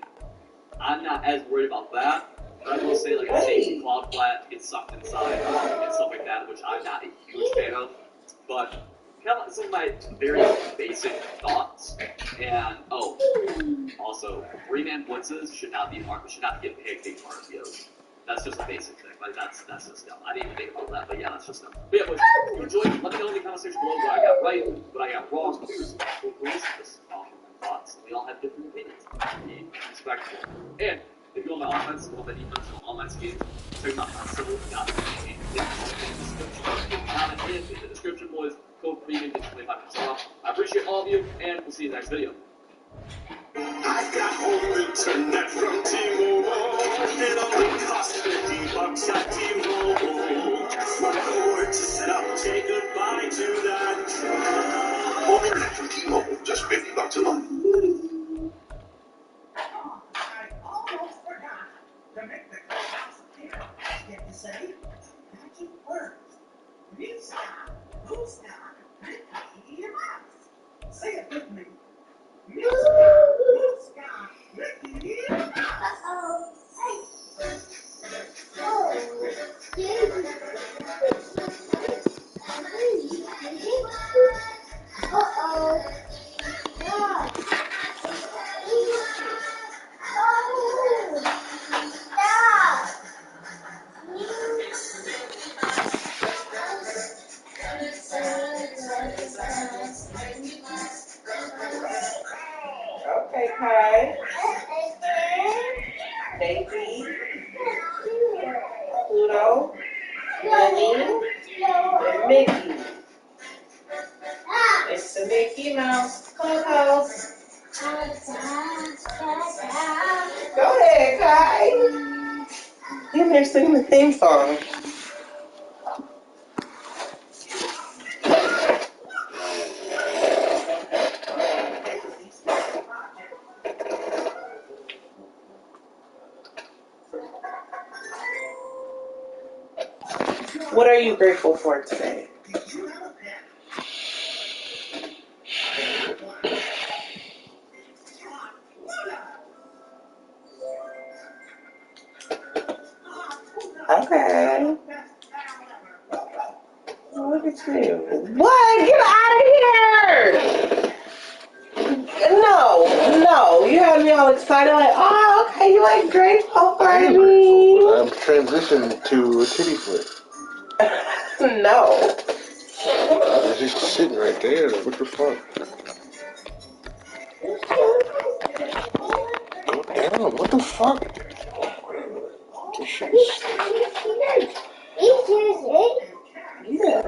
I'm not as worried about that, but I will say, a safety cloud flat gets sucked inside and stuff like that, which I'm not a huge fan of. But kind of some of my very basic thoughts. And also, 3-man blitzes should not get pancake RPOs. That's just a basic thing. That's just dumb. I didn't even think about that, but yeah, that's just dumb. But yeah, boys, if you enjoyed, let me know in the comment section below what I got right, what I got wrong. Just thoughts. We all have different opinions. Be respectful. And if you want my offense, you want my defense, you want all my schemes, check them out on civil.com. Comment in the description, boys. Code premium, get 25% off. I appreciate all of you, and we'll see you in the next video. I got home internet from T-Mobile. It only costs $50 at T-Mobile. Just 1 hour to set up. Say goodbye to that. Home internet from T-Mobile, just $50 a month. I almost forgot to make the clubhouse appear. Get to say magic words. New sky, blue sky, Mickey Mouse. Say it with me. New sky, blue sky, Mickey Mouse. Uh-oh. Okay, Kai. Baby. Pluto. Minnie. And Mickey. It's the Mickey Mouse Clubhouse. Go ahead, Kai. In there singing the theme song. What are you grateful for today? Okay. Look at you. What? Get out of here! No. You had me all excited, okay, you grateful for me. I'm transitioning to a titty foot. No. It's just sitting right there. What the fuck? Go down. What the fuck? This shit is... Yeah.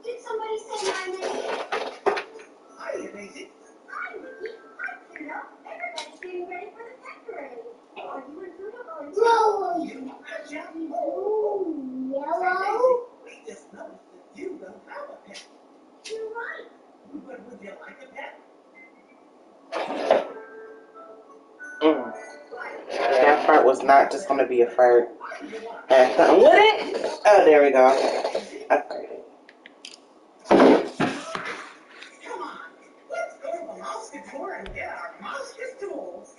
Did somebody say my name? Hi, Daisy. Hi, Mickey. Hi, Pluto. Everybody's getting ready for the pet parade. Are you and Pluto going to? No. You betcha. Ooh, yellow. We just noticed that you don't have a pet. You're right. But would you like a pet? That fart was not just going to be a fart. Would it? Oh, there we go. Okay. Come on. Let's go to the mouse store and get our mouse tools.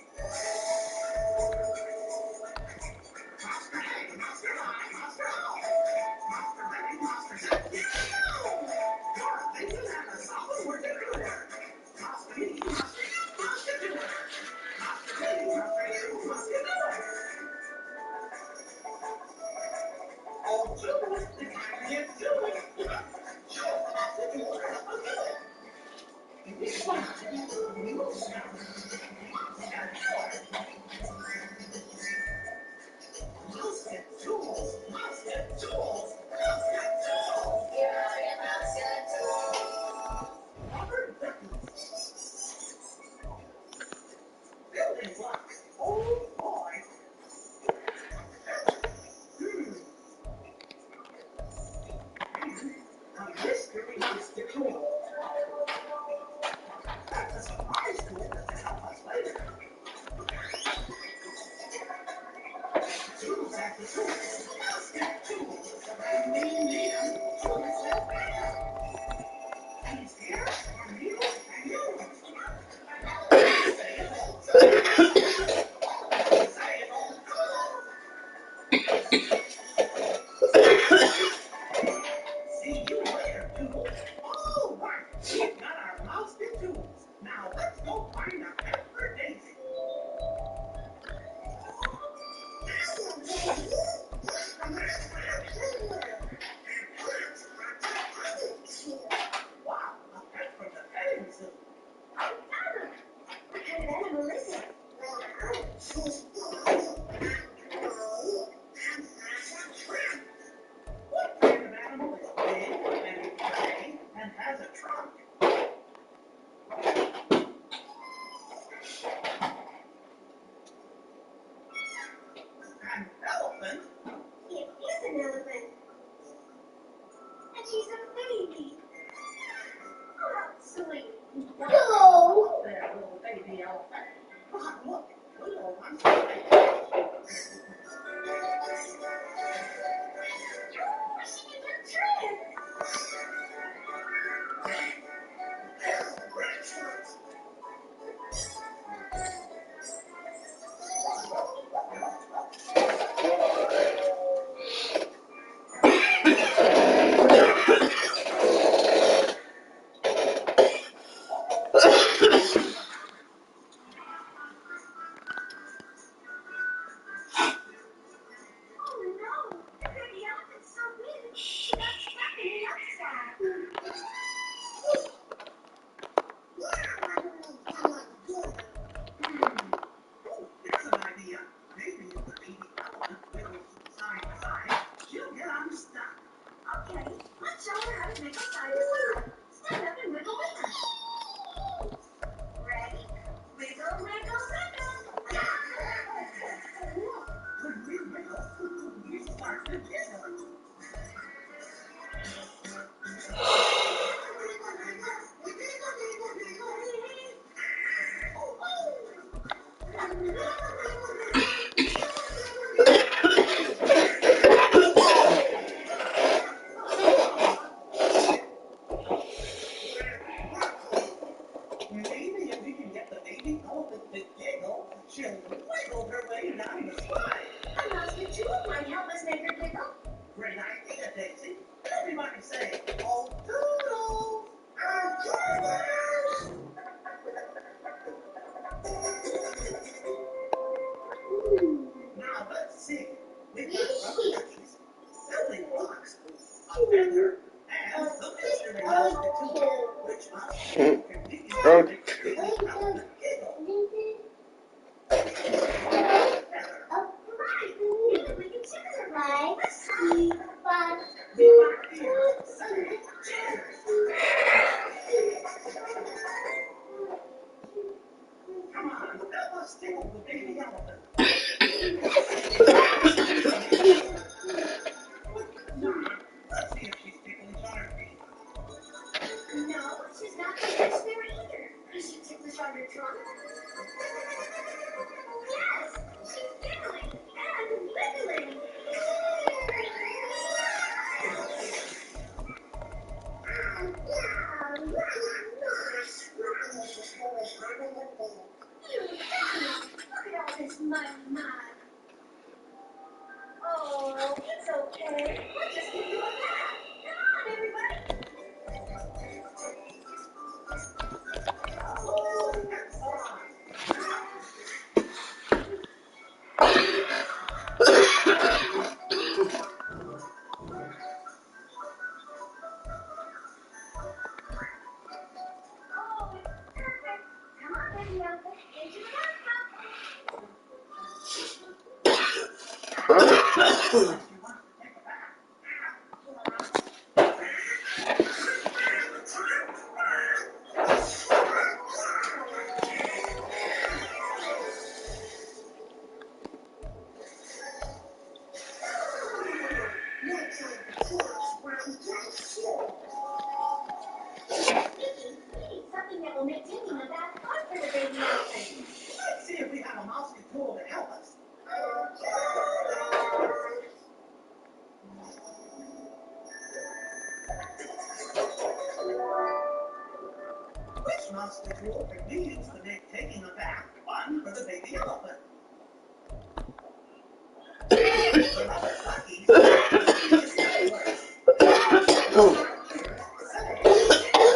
obstacle remains to make taking the back fun for the baby elephant.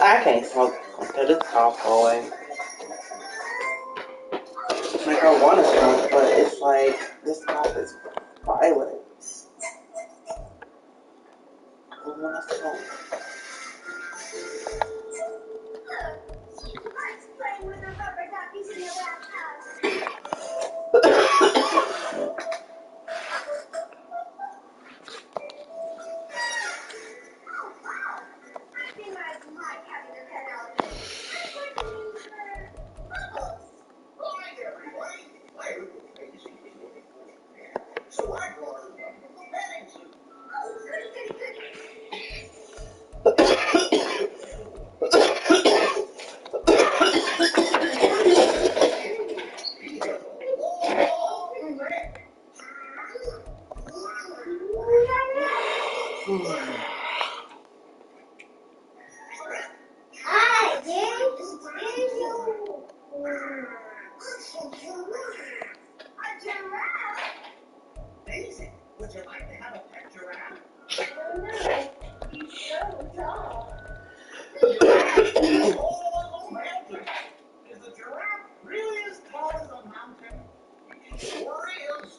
I can't smoke until this cough go away. Like I want to smoke, but it's like this cough is violent. I don't want to smoke. Playing with the rubber duckies in the Daisy, would you like to have a pet giraffe? He's so tall. Oh, mountain! Is a giraffe really as tall as a mountain? It sure is.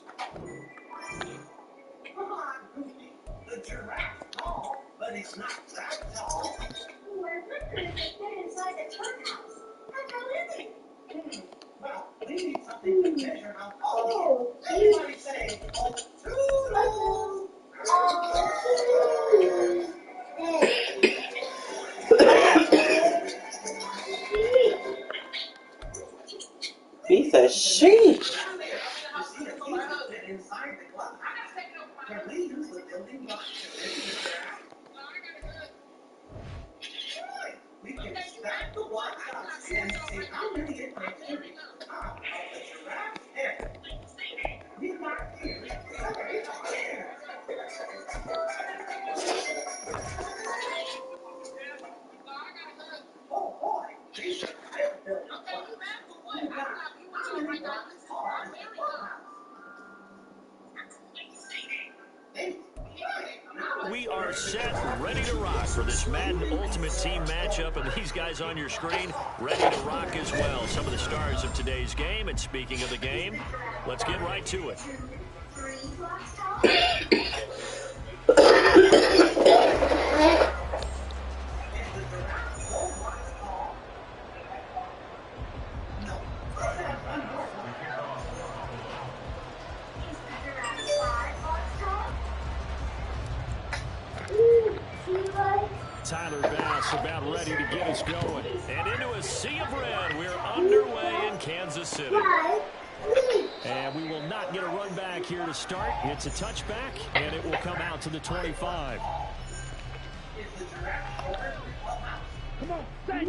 Come on, Goofy. The giraffe's tall, but he's not that tall. We're not going to fit inside the truck house. How is it? Well, we need something to measure how tall he is. Everybody say, oh, toodles! Piece of shit. Inside the clubhouse, where we use the building blocks to build the giraffe. We can stack the blocks up and see how many it takes to reach the top of the giraffe's head. We mark here 7 squares. Oh boy, these are great building blocks. How many blocks tall is the clubhouse? We are set, ready to rock for this Madden Ultimate Team matchup, and these guys on your screen ready to rock as well. Some of the stars of today's game, and speaking of the game, let's get right to it. Tyler Bass about ready to get us going. And into a sea of red, we're underway in Kansas City. And we will not get a run back here to start. It's a touchback, and it will come out to the 25. Come on, yeah.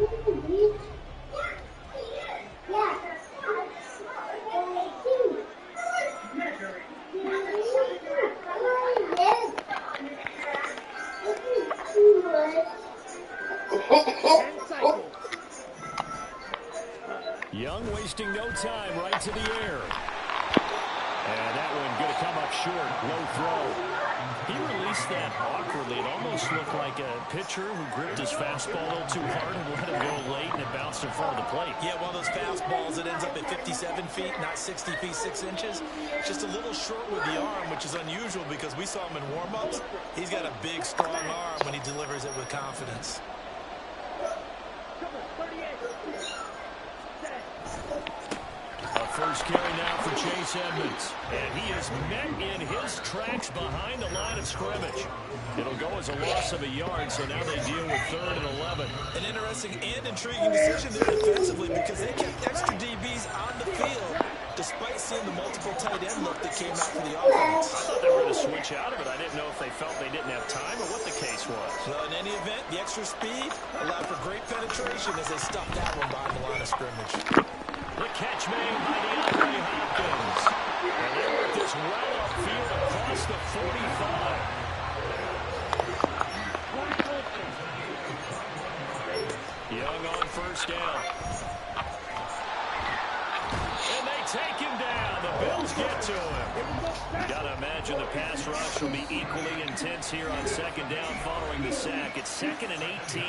Young wasting no time, right to the air. And that one going to come up short, low throw. He released that awkwardly. It almost looked like a pitcher who gripped his fastball a little too hard and let him go late, and it bounced in front of the plate. Yeah, one of those fastballs that ends up at 57 feet, not 60 feet, 6 inches. Just a little short with the arm, which is unusual because we saw him in warm-ups. He's got a big, strong arm when he delivers it with confidence. A first carry now for Chase Edmonds. And he is met in his tracks behind the line of scrimmage. It'll go as a loss of a yard, so now they deal with 3rd and 11. An interesting and intriguing decision there defensively because they kept extra DBs on the field despite seeing the multiple tight end look that came out for the offense. I thought they were going to switch out of it. I didn't know if they felt they didn't have time or what the case was. Well, in any event, the extra speed allowed for great penetration as they stuffed that one behind the line of scrimmage. The catch made by DeAndre Hopkins. And they work this well upfield across the 45. Young on first down. Bills get to him. Got to imagine the pass rush will be equally intense here on second down following the sack. It's 2nd and 18.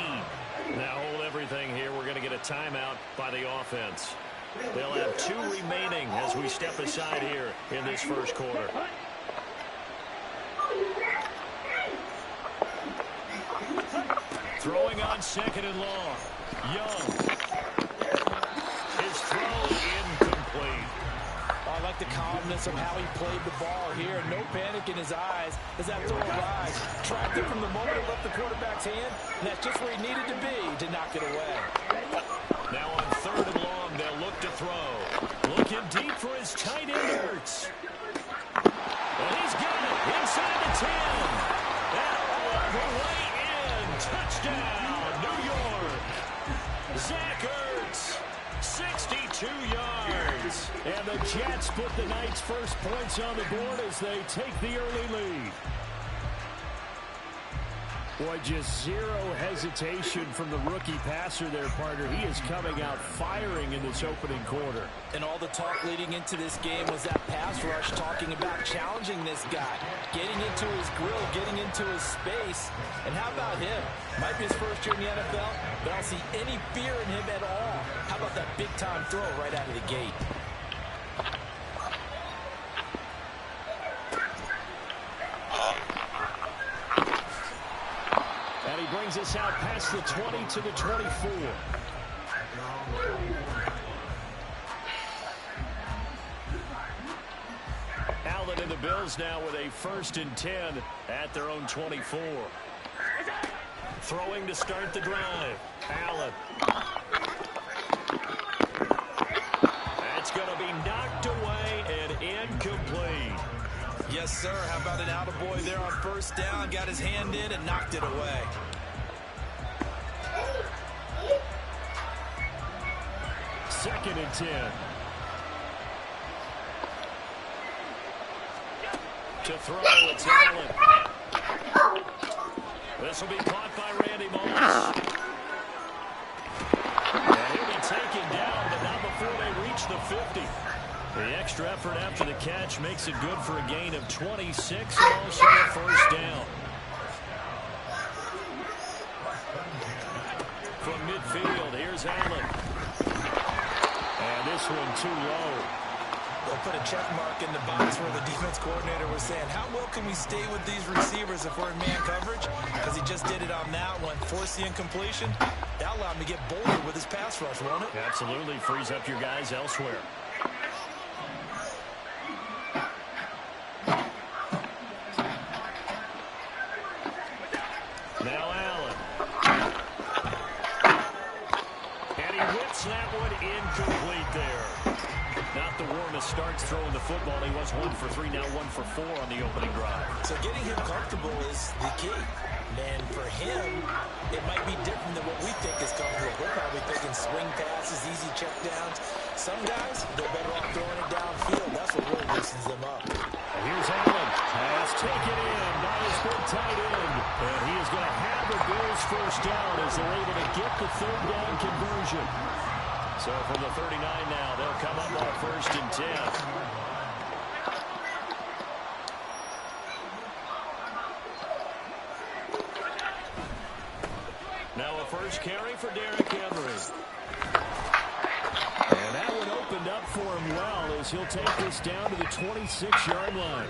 Now hold everything here. We're going to get a timeout by the offense. They'll have 2 remaining as we step aside here in this first quarter. Throwing on 2nd and long. Young. His throw incomplete. I like the calmness of how he played the ball here. No panic in his eyes as that throw arrives. Tracked it from the moment it left the quarterback's hand, and that's just where he needed to be to knock it away. Now on 3rd and long, they'll look to throw. Looking deep for his tight end, Hurts. And he's got it inside the 10. All the way in. Touchdown, New York. Zach Ertz, 62 yards. And the Jets put the Knights' first points on the board as they take the early lead. Boy, just zero hesitation from the rookie passer there, partner. He is coming out firing in this opening quarter. And all the talk leading into this game was that pass rush, talking about challenging this guy, getting into his grill, getting into his space. And how about him? Might be his first year in the NFL, but I don't see any fear in him at all. How about that big-time throw right out of the gate? And he brings us out past the 20 to the 24. Allen and the Bills now with a 1st and 10 at their own 24. Throwing to start the drive. Allen. That's going to be knocked away and incomplete. Yes, sir. How about an attaboy there on 1st down? Got his hand in and knocked it away. Second and 10. To throw, it's Allen. This will be caught by Randy Moss. And he'll be taken down, but not before they reach the 50. The extra effort after the catch makes it good for a gain of 26 and also a 1st down. From midfield, here's Allen. And this one too low. They'll put a check mark in the box where the defense coordinator was saying, how well can we stay with these receivers if we're in man coverage? Because he just did it on that one. Force the incompletion. That allowed him to get bolder with his pass rush, won't it? Absolutely. Frees up your guys elsewhere. Now Allen. And he whips that one incomplete there. Not the warmest starts throwing the football. He was 1 for 3, now 1 for 4 on the opening drive. So getting him comfortable is the key. And for him, it might be different than what we think is comfortable. We're probably thinking swing passes, easy checkdowns. Some guys, they're better off throwing it downfield. That's what really loosens them up. And here's Allen. Pass taken in by his big tight end. And he is going to have the Bills' first down as they're able to get the 3rd down conversion. So from the 39 now, they'll come up on 1st and 10. Now a first carry for Derrick Henry. And that one opened up for him well as he'll take this down to the 26-yard line.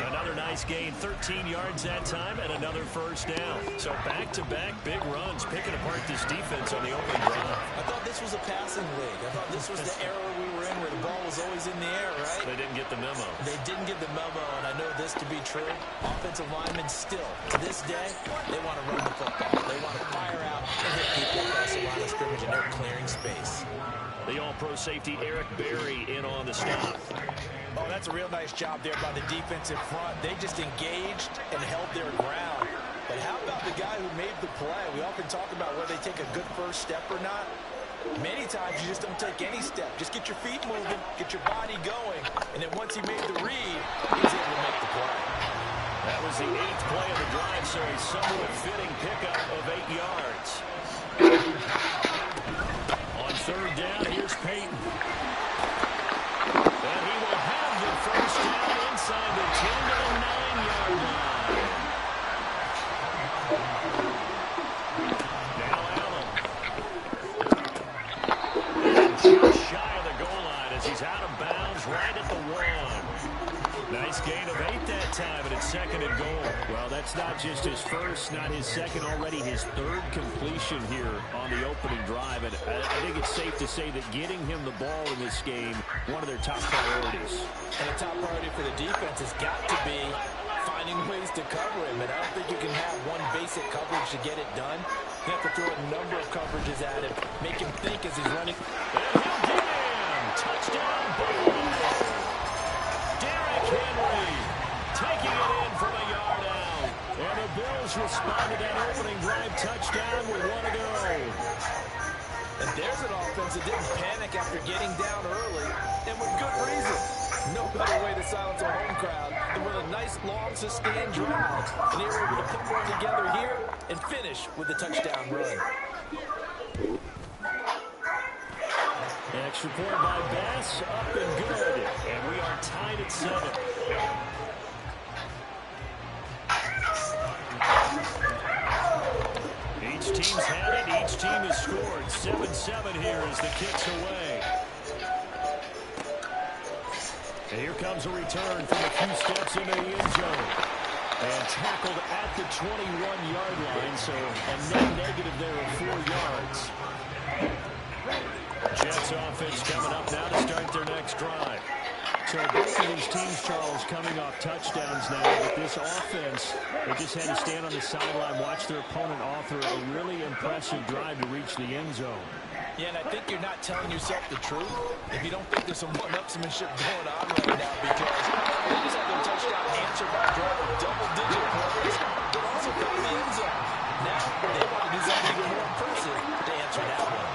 Another nice gain, 13 yards that time, and another 1st down. So back-to-back big runs, picking apart this defense on the opening drive. I thought this was a passing league. I thought this was the era we were in where the ball was always in the air, right? They didn't get the memo. They didn't get the memo, and I know this to be true. Offensive linemen still, to this day, they want to run the football. They want to fire out and hit people across the line of scrimmage, and they're clearing space. The all-pro safety Eric Berry in on the stop. Oh, that's a real nice job there by the defensive front. They just engaged and held their ground. But how about the guy who made the play? We often talk about whether they take a good first step or not. Many times you just don't take any step. Just get your feet moving, get your body going, and then once he made the read, he was able to make the play. That was the 8th play of the drive, so a somewhat fitting pickup of 8 yards. On 3rd down, here's Peyton. And he will have 1. Nice gain of 8 that time, and it's 2nd and goal. Well, that's not just his first, not his second, already his 3rd completion here on the opening drive. And I think it's safe to say that getting him the ball in this game, one of their top priorities. And the top priority for the defense has got to be finding ways to cover him. And I don't think you can have one basic coverage to get it done. You have to throw a number of coverages at him, make him think as he's running. And he'll get in! Touchdown, Buffalo! Derrick Henry taking it in from a yard out. And the Bills respond to that opening drive touchdown with 1 to go. And there's an offense that didn't panic after getting down early, and with good reason. No better way to silence a home crowd than with a nice, long, sustained drive. And they were able to put one together here and finish with a touchdown run. Extra point by Bass, up and good. And we are tied at 7. Each team's had it. Each team has scored. 7-7 here as the kick's away. And here comes a return from a few steps into the end zone. And tackled at the 21-yard line, so a net negative there of 4 yards. Jets offense coming up now to start their next drive. So both of these teams, Charles, coming off touchdowns now. But this offense, they just had to stand on the sideline, watch their opponent author a really impressive drive to reach the end zone. Yeah, and I think you're not telling yourself the truth if you don't think there's some one-upsmanship going on right now, because they just had their touchdown answered by a drive of double-digit points, but also found the end zone. Now they want to do something even more impressive to answer that one.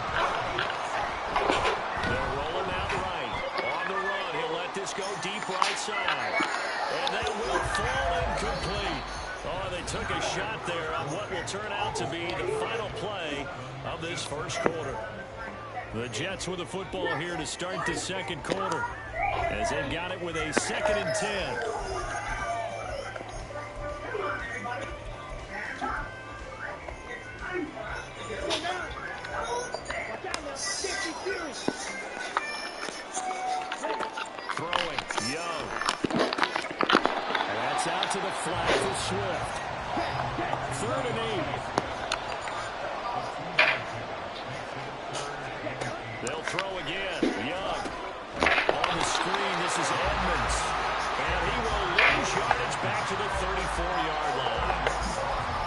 They'll roll him out right. On the run, he'll let this go deep right side. And that will fall incomplete. Oh, they took a shot there on what will turn out to be the final play of this first quarter. The Jets with the football here to start the second quarter, as they've got it with a 2nd and 10. Throwing, Young. And that's out to the flat for Swift. 3rd and 8. They'll throw again. Young. On the screen, this is Edmonds. And he will lose yardage back to the 34-yard line.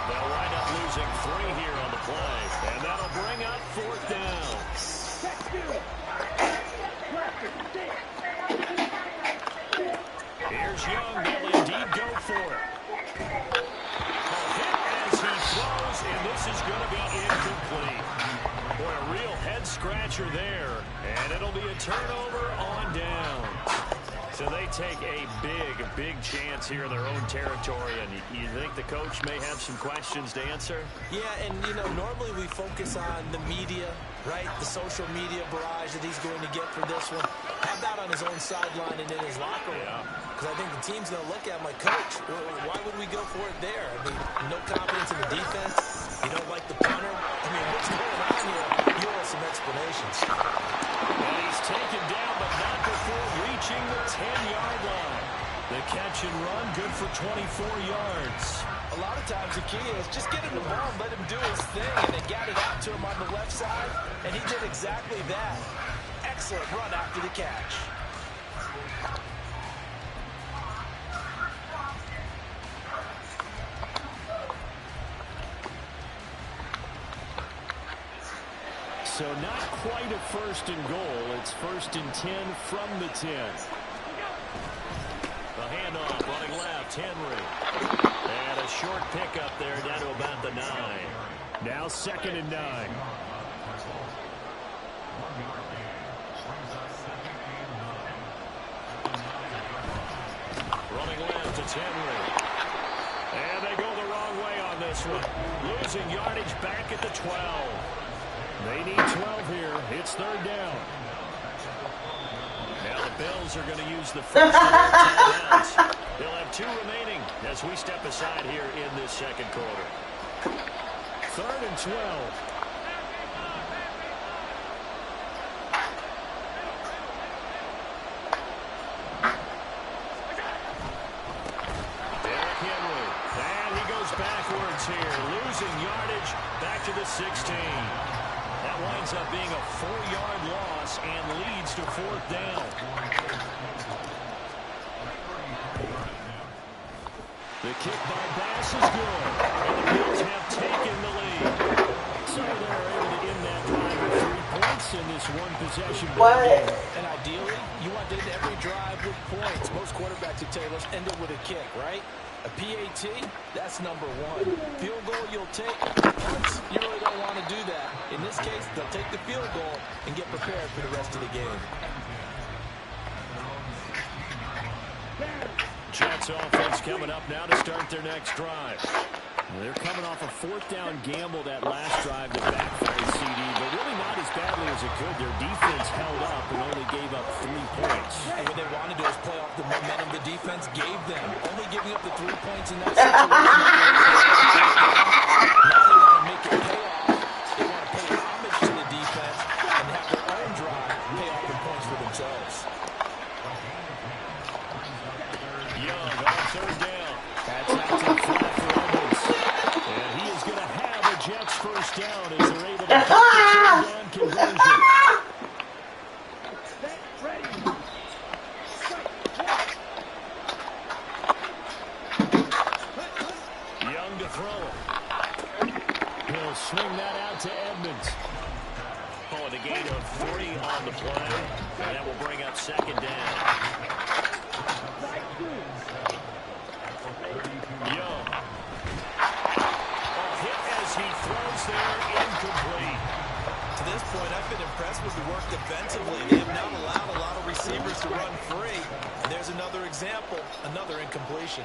They'll wind up losing 3 here on the play. And that'll bring up 4th down. Here's Young. They'll indeed go for it. A hit as he throws, and this is going to be incomplete. Boy, a real head-scratcher there, and it'll be a turnover on downs. So they take a big chance here in their own territory, and you think the coach may have some questions to answer? Yeah, and, you know, normally we focus on the media, right? The social media barrage that he's going to get for this one. Have that on his own sideline and in his locker room. Because I think the team's going to look at my coach. Why would we go for it there? I mean, no confidence in the defense. You don't like the punter. I mean, what's going on here? You want some explanations. And he's taken down, but not before reaching the 10-yard line. The catch and run, good for 24 yards. A lot of times the key is just get him the ball and let him do his thing. And they got it out to him on the left side, and he did exactly that. Excellent run after the catch. So not quite a 1st and goal. It's 1st and 10 from the 10. The handoff running left, Henry. And a short pickup there down to about the 9. Now 2nd and 9. Running left, it's Henry. And they go the wrong way on this one. Losing yardage back at the 12. They need 12 here. It's 3rd down. Now the Bills are going to use the first of their timeouts. They'll have 2 remaining as we step aside here in this second quarter. 3rd and 12. yards here, losing yardage back to the 16. That winds up being a 4-yard loss and leads to 4th down. The kick by Bass is good, and the Bills have taken the lead. So they're able to end that drive with 3 points in this one-possession game. And ideally, you want to end every drive with points. Most quarterbacks at Taylor's end it with a kick, right? A PAT, that's number 1. Field goal you'll take. Punts, you really don't want to do that. In this case, they'll take the field goal and get prepared for the rest of the game. Jets offense coming up now to start their next drive. They're coming off a 4th down gamble that last drive that backfired CD, but really not as badly as it could. Their defense held up and only gave up 3 points. And what they wanted to do is play off the momentum the defense gave them. Only giving up the 3 points in that situation. Now they want to make it pay off. They want to pay homage to the defense and have their own drive pay off the points for themselves. Young on 3rd down. That's out to the flat for Edmonds. And he is going to have a Jets first down as they're able to get the 3rd down conversion. Young to throw. He'll swing that out to Edmonds. Oh, and a gain of 3 on the play. And that will bring up 2nd down. Young. A hit as he throws there, incomplete. To this point, I've been impressed with the work defensively. They have not allowed a lot of receivers to run free. And there's another example, another incompletion.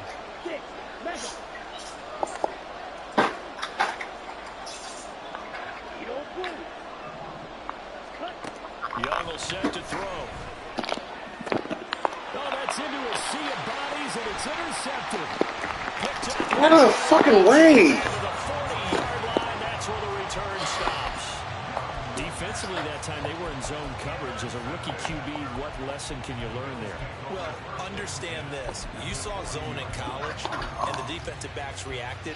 Young will set to throw. Oh, that's into a sea of bodies, and it's intercepted. Out of the fucking way! The 40-yard line, that's where the return stops. Defensively that time, they were in zone coverage. As a rookie QB, what lesson can you learn there? Well, understand this. You saw zone in college, and the defensive backs reacted.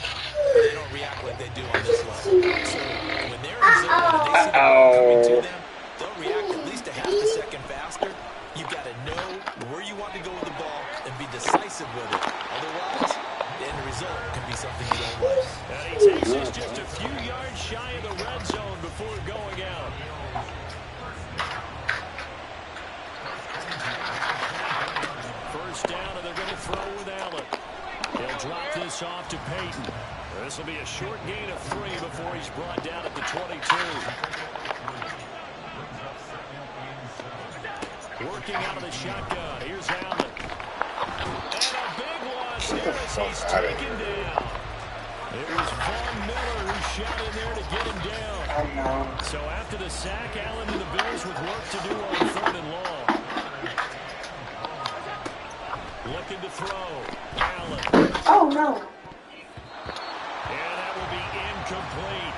They don't react like they do on this level. So when they're in zone and they see the ball coming to them, they'll react at least a half a second faster. You've got to know where you want to go with the ball and be decisive with it. Otherwise, the end result can be something you don't like. And he takes us just a few yards shy of the red zone before going out. First down, and they're going to throw with Allen. He'll drop this off to Peyton. This will be a short gain of 3 before he's brought down at the 22. Working out of the shotgun. Here's Allen. And a big loss there as he's taken down. It was Von Miller who shot in there to get him down. So after the sack, Allen to the Bills with work to do on 3rd and long. Looking to throw. Allen. Oh, no. And that will be incomplete.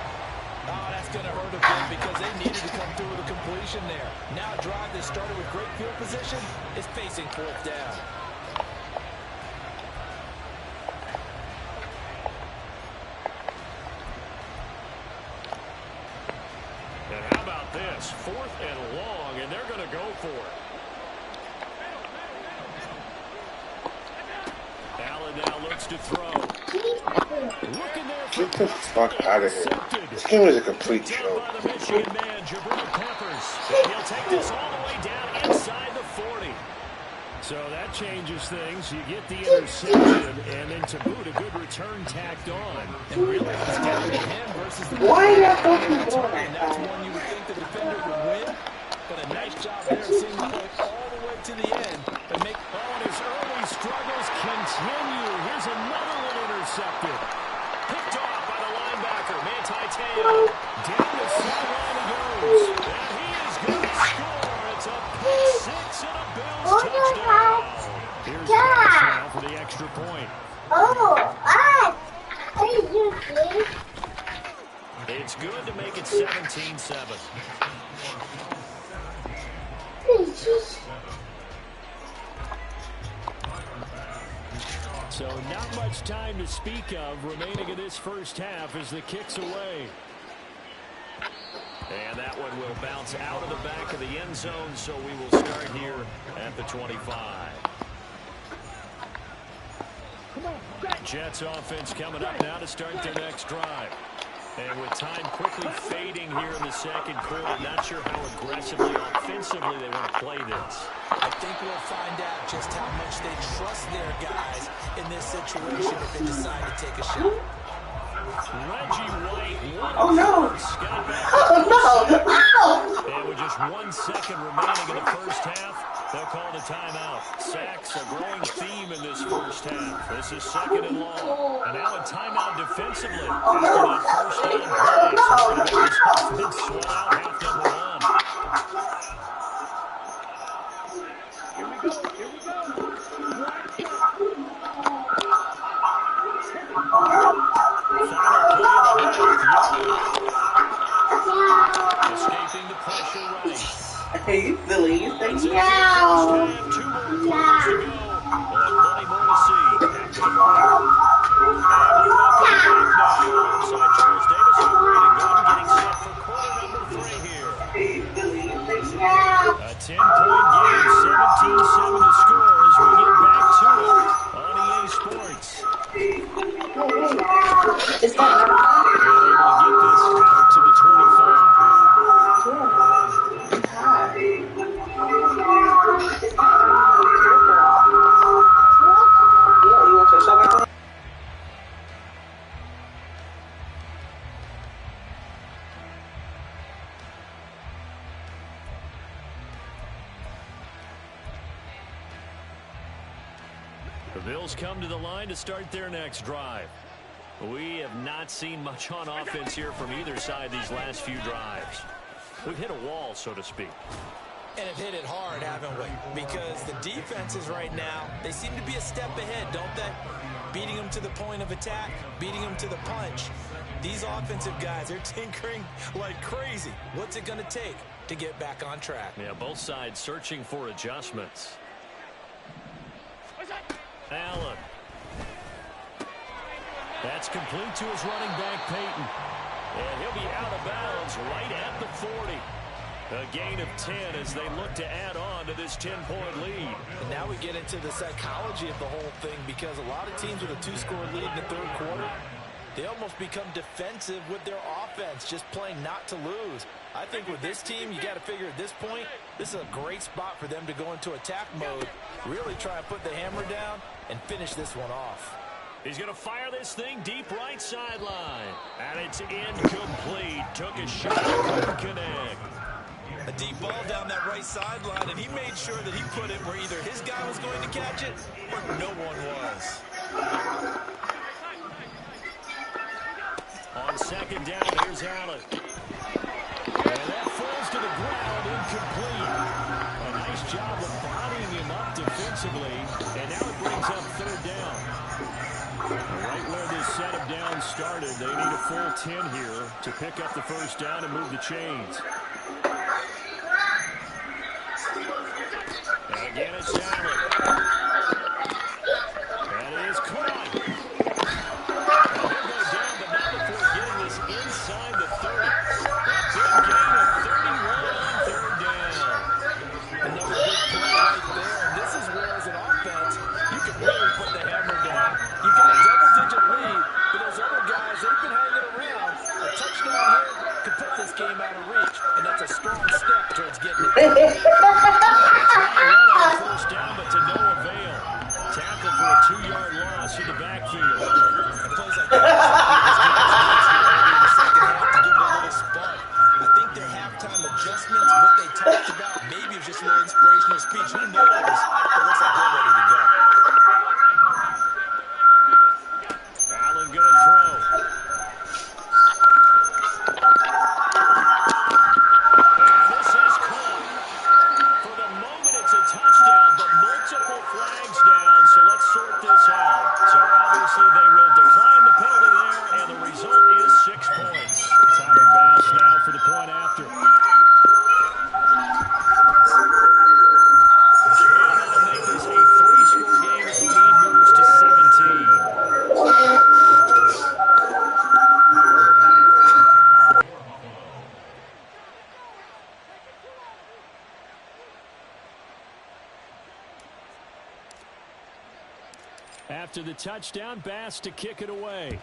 Oh, that's going to hurt a bit because they needed to come through with a completion there. Now a drive that started with great field position is facing 4th down. And how about this? 4th and long, and they're going to go for it. Allen now looks to throw. Get the fuck out of here. This game is a complete joke. By the Michigan man, Jabril Peppers. He'll take this all the way down inside the 40. So that changes things. You get the interception, and then to boot, a good return tacked on. And really, it's down to him versus the Why are you fucking defender. doing And that's one you would think the defender would win. But a nice job there of seeing the play all the way to the end. And make and his early struggles continue. Here's another one intercepted. Picked off by the linebacker, Manti Te'o. Down the sideline he goes. And he is going to score. It's a pick 6 and a Bills touchdown. Here's the now for the extra point. It's good to make it 17-7. So not much time to speak of remaining in this first half as the kick's away. And that one will bounce out of the back of the end zone, so we will start here at the 25. Jets offense coming up now to start their next drive. And with time quickly fading here in the second quarter, not sure how aggressively, offensively they want to play this. I think we'll find out just how much they trust their guys in this situation if they decide to take a shot. Reggie White. Oh, no. Oh, no. And with just 1 second remaining in the first half, they'll call the timeout. Sacks, a growing theme in this first half. This is second and long. And now a timeout defensively. After that first down play, so we're going to make this offense sweat out half number one. Here we go. Escaping the pressure right. Hey, Billy, you say Two meow. more quarters to go. We'll have plenty more to see after the break. And we welcome back now. Alongside Charles Davis, I'm Brandon Gordon, getting set for quarter number 3 here. Hey, Billy, you say meow. A 10-point game, 17-7 to score as we get back to it on EA Sports. It's not. They're able to get this out to the 25. The Bills come to the line to start their next drive. We have not seen much on offense here from either side these last few drives. We've hit a wall, so to speak. And have hit it hard, haven't we? Because the defenses right now, they seem to be a step ahead, don't they? Beating them to the point of attack, beating them to the punch. These offensive guys, they're tinkering like crazy. What's it going to take to get back on track? Yeah, both sides searching for adjustments. Allen. That's complete to his running back, Peyton. And he'll be out of bounds right at the 40. A gain of 10 as they look to add on to this 10-point lead. And now we get into the psychology of the whole thing, because a lot of teams with a 2-score lead in the third quarter, they almost become defensive with their offense, just playing not to lose. I think with this team, you got to figure at this point, this is a great spot for them to go into attack mode, really try and put the hammer down and finish this one off. He's going to fire this thing deep right sideline. And it's incomplete. Took a shot, couldn't connect. A deep ball down that right sideline, and he made sure that he put it where either his guy was going to catch it or no one was. On second down, here's Allen. And that falls to the ground, incomplete. A nice job of bodying him up defensively, and now it brings up third down. Right where this set of downs started, they need a full 10 here to pick up the first down and move the chains. And again, it's Allen. And it is caught. And he'll go down, but not before getting this inside the 30. A big gain of 31 on third down. Another big play right there, and this is where, as an offense, you can really put the hammer down. You've got a double-digit lead, but those other guys, they've been hanging around. A touchdown here could put this game out of reach, and that's a strong step towards getting it. First down, but to no avail. Tackle for a 2-yard loss in the backfield. And plays like that, in the second half to give it a little spark. I think their halftime adjustments, what they talked about, maybe it was just a little inspirational speech. Who knows? But it looks like they're ready to go. Allen gonna throw. And this is caught. For the moment, it's a touchdown, but multiple flags down, so let's sort this out. So obviously they will decline the penalty there, and the result is 6 points. Tyler Bass now for the point after. After the touchdown, Bass to kick it away.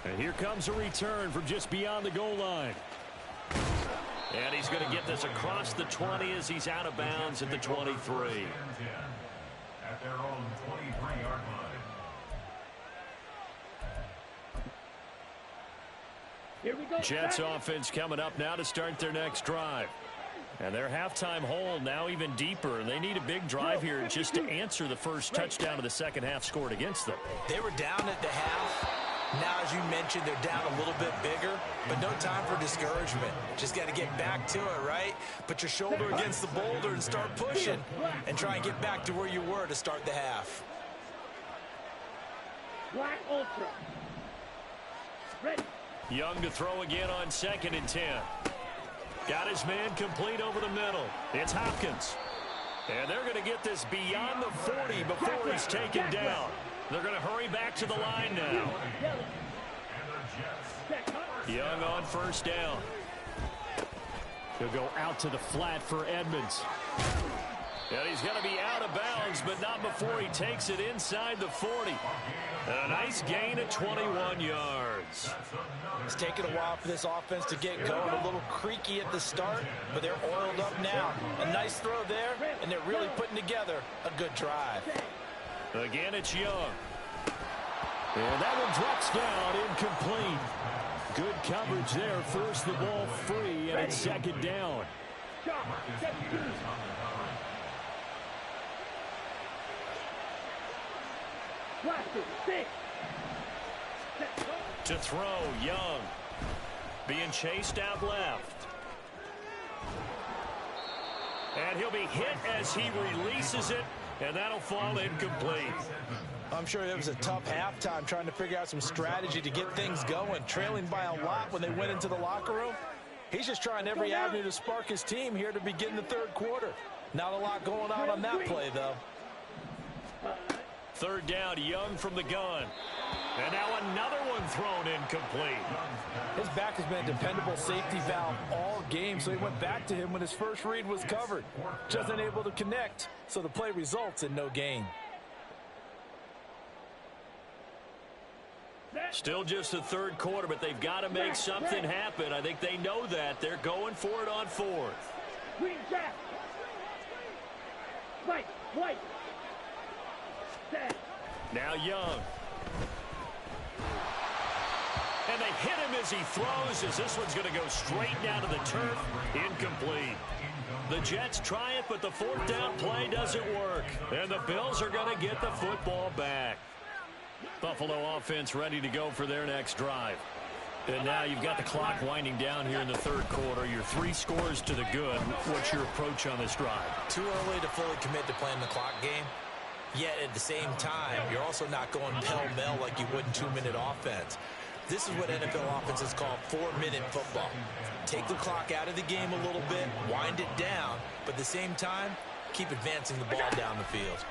And here comes a return from just beyond the goal line. And he's going to get this across the 20 as he's out of bounds at the 23. At their own 23-yard line. Here we go. Jets offense coming up now to start their next drive. And their halftime hole now even deeper, and they need a big drive here just to answer the first touchdown of the second half scored against them. They were down at the half. Now, as you mentioned, they're down a little bit bigger, but no time for discouragement. Just got to get back to it, right? Put your shoulder against the boulder and start pushing and try and get back to where you were to start the half. Black Ultra. Ready. Young to throw again on 2nd and 10. Got his man complete over the middle. It's Hopkins. And they're going to get this beyond the 40 before he's taken down. They're going to hurry back to the line now. Young on first down. He'll go out to the flat for Edmonds. And he's going to be out of bounds, but not before he takes it inside the 40. And a nice gain of 21 yards. It's taken a while for this offense to get going. A little creaky at the start, but they're oiled up now. A nice throw there, and they're really putting together a good drive. Again, it's Young. And that one drops down, incomplete. Good coverage there, forced the ball free, and it's second down. To throw, Young. Being chased out left. And he'll be hit as he releases it, and that'll fall incomplete. I'm sure it was a tough halftime trying to figure out some strategy to get things going. Trailing by a lot when they went into the locker room. He's just trying every avenue to spark his team here to begin the third quarter. Not a lot going on that play, though. Third down, Young from the gun. And now another one thrown incomplete. His back has been a dependable safety valve all game, so he went back to him when his first read was covered. Just unable to connect, so the play results in no gain. Still just the third quarter, but they've got to make something happen. I think they know that. They're going for it on fourth. Now Young. And they hit him as he throws, as this one's going to go straight down to the turf. Incomplete. The Jets try it, but the fourth down play doesn't work. And the Bills are going to get the football back. Buffalo offense ready to go for their next drive. And now you've got the clock winding down here in the third quarter. You're 3 scores to the good. What's your approach on this drive? Too early to fully commit to playing the clock game. Yet at the same time, you're also not going pell-mell like you would in 2-minute offense. This is what NFL offenses call 4-minute football. Take the clock out of the game a little bit, wind it down, but at the same time, keep advancing the ball down the field.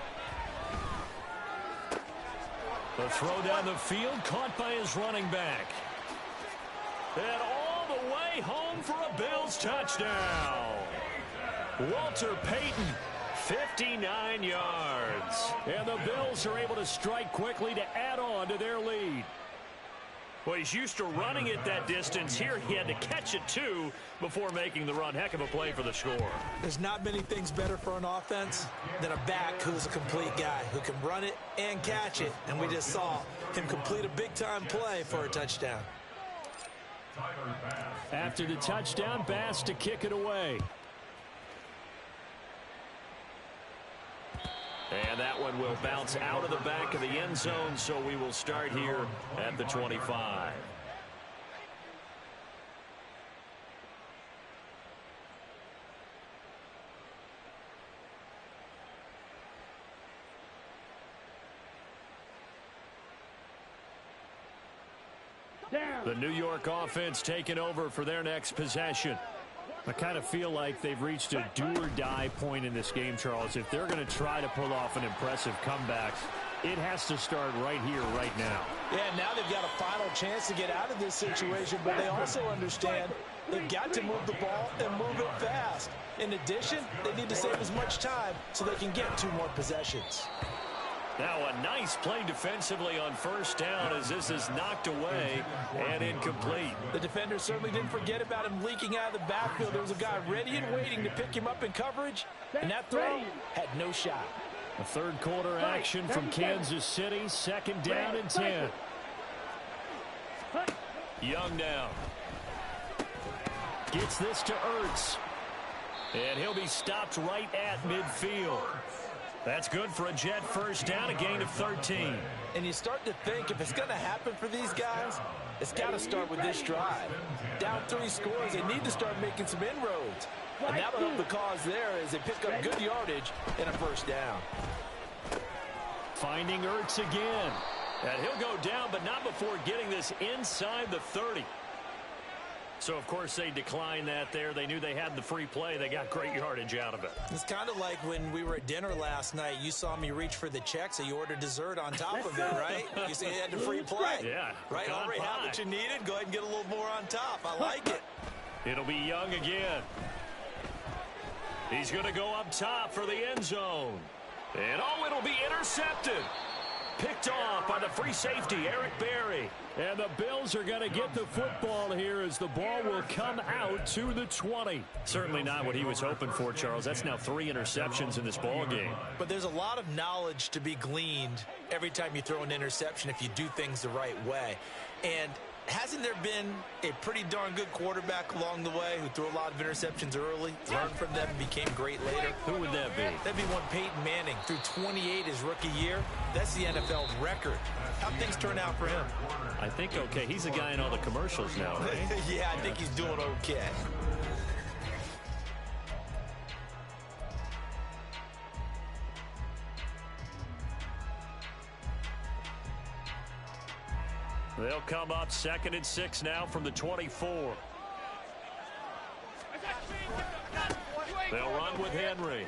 The throw down the field, caught by his running back. And all the way home for a Bills touchdown. Walter Payton, 59 yards. And the Bills are able to strike quickly to add on to their lead. Well, he's used to running it that distance. Here he had to catch it, too, before making the run. Heck of a play for the score. There's not many things better for an offense than a back who's a complete guy, who can run it and catch it. And we just saw him complete a big-time play for a touchdown. After the touchdown, Bass to kick it away. And that one will bounce out of the back of the end zone, so we will start here at the 25. The New York offense taking over for their next possession. I kind of feel like they've reached a do-or-die point in this game, Charles. If they're going to try to pull off an impressive comeback, It has to start right here, right now. Yeah, now they've got a final chance to get out of this situation, but they also understand they've got to move the ball and move it fast. In addition, they need to save as much time so they can get 2 more possessions. Now a nice play defensively on first down as this is knocked away and incomplete. The defender certainly didn't forget about him leaking out of the backfield. There was a guy ready and waiting to pick him up in coverage, and that throw had no shot. A third quarter action from Kansas City, 2nd down and 10. Young now. Gets this to Ertz. And he'll be stopped right at midfield. That's good for a Jet first down, a gain of 13. And you start to think if it's going to happen for these guys, it's got to start with this drive. Down 3 scores, they need to start making some inroads. And that'll help the cause there as they pick up good yardage in a first down. Finding Ertz again. And he'll go down, but not before getting this inside the 30. So, of course, they declined that there. They knew they had the free play. They got great yardage out of it. It's kind of like when we were at dinner last night. You saw me reach for the check, so you ordered dessert on top of it, right? You said you had the free play. Yeah. Right? Already have what you needed. Go ahead and get a little more on top. I like it. It'll be Young again. He's going to go up top for the end zone. And, it'll be intercepted. Picked off by the free safety, Eric Berry. And the Bills are going to get the football here as the ball will come out to the 20. Certainly not what he was hoping for, Charles. That's now 3 interceptions in this ball game. But there's a lot of knowledge to be gleaned every time you throw an interception if you do things the right way. And hasn't there been a pretty darn good quarterback along the way who threw a lot of interceptions early, learned from them, and became great later? Who would that be? That'd be one Peyton Manning. Threw 28 his rookie year. That's the NFL record. How'd things turn out for him? I think okay. He's the guy in all the commercials now, right? Yeah, I think he's doing okay. They'll come up 2nd and 6 now from the 24. They'll run with Henry.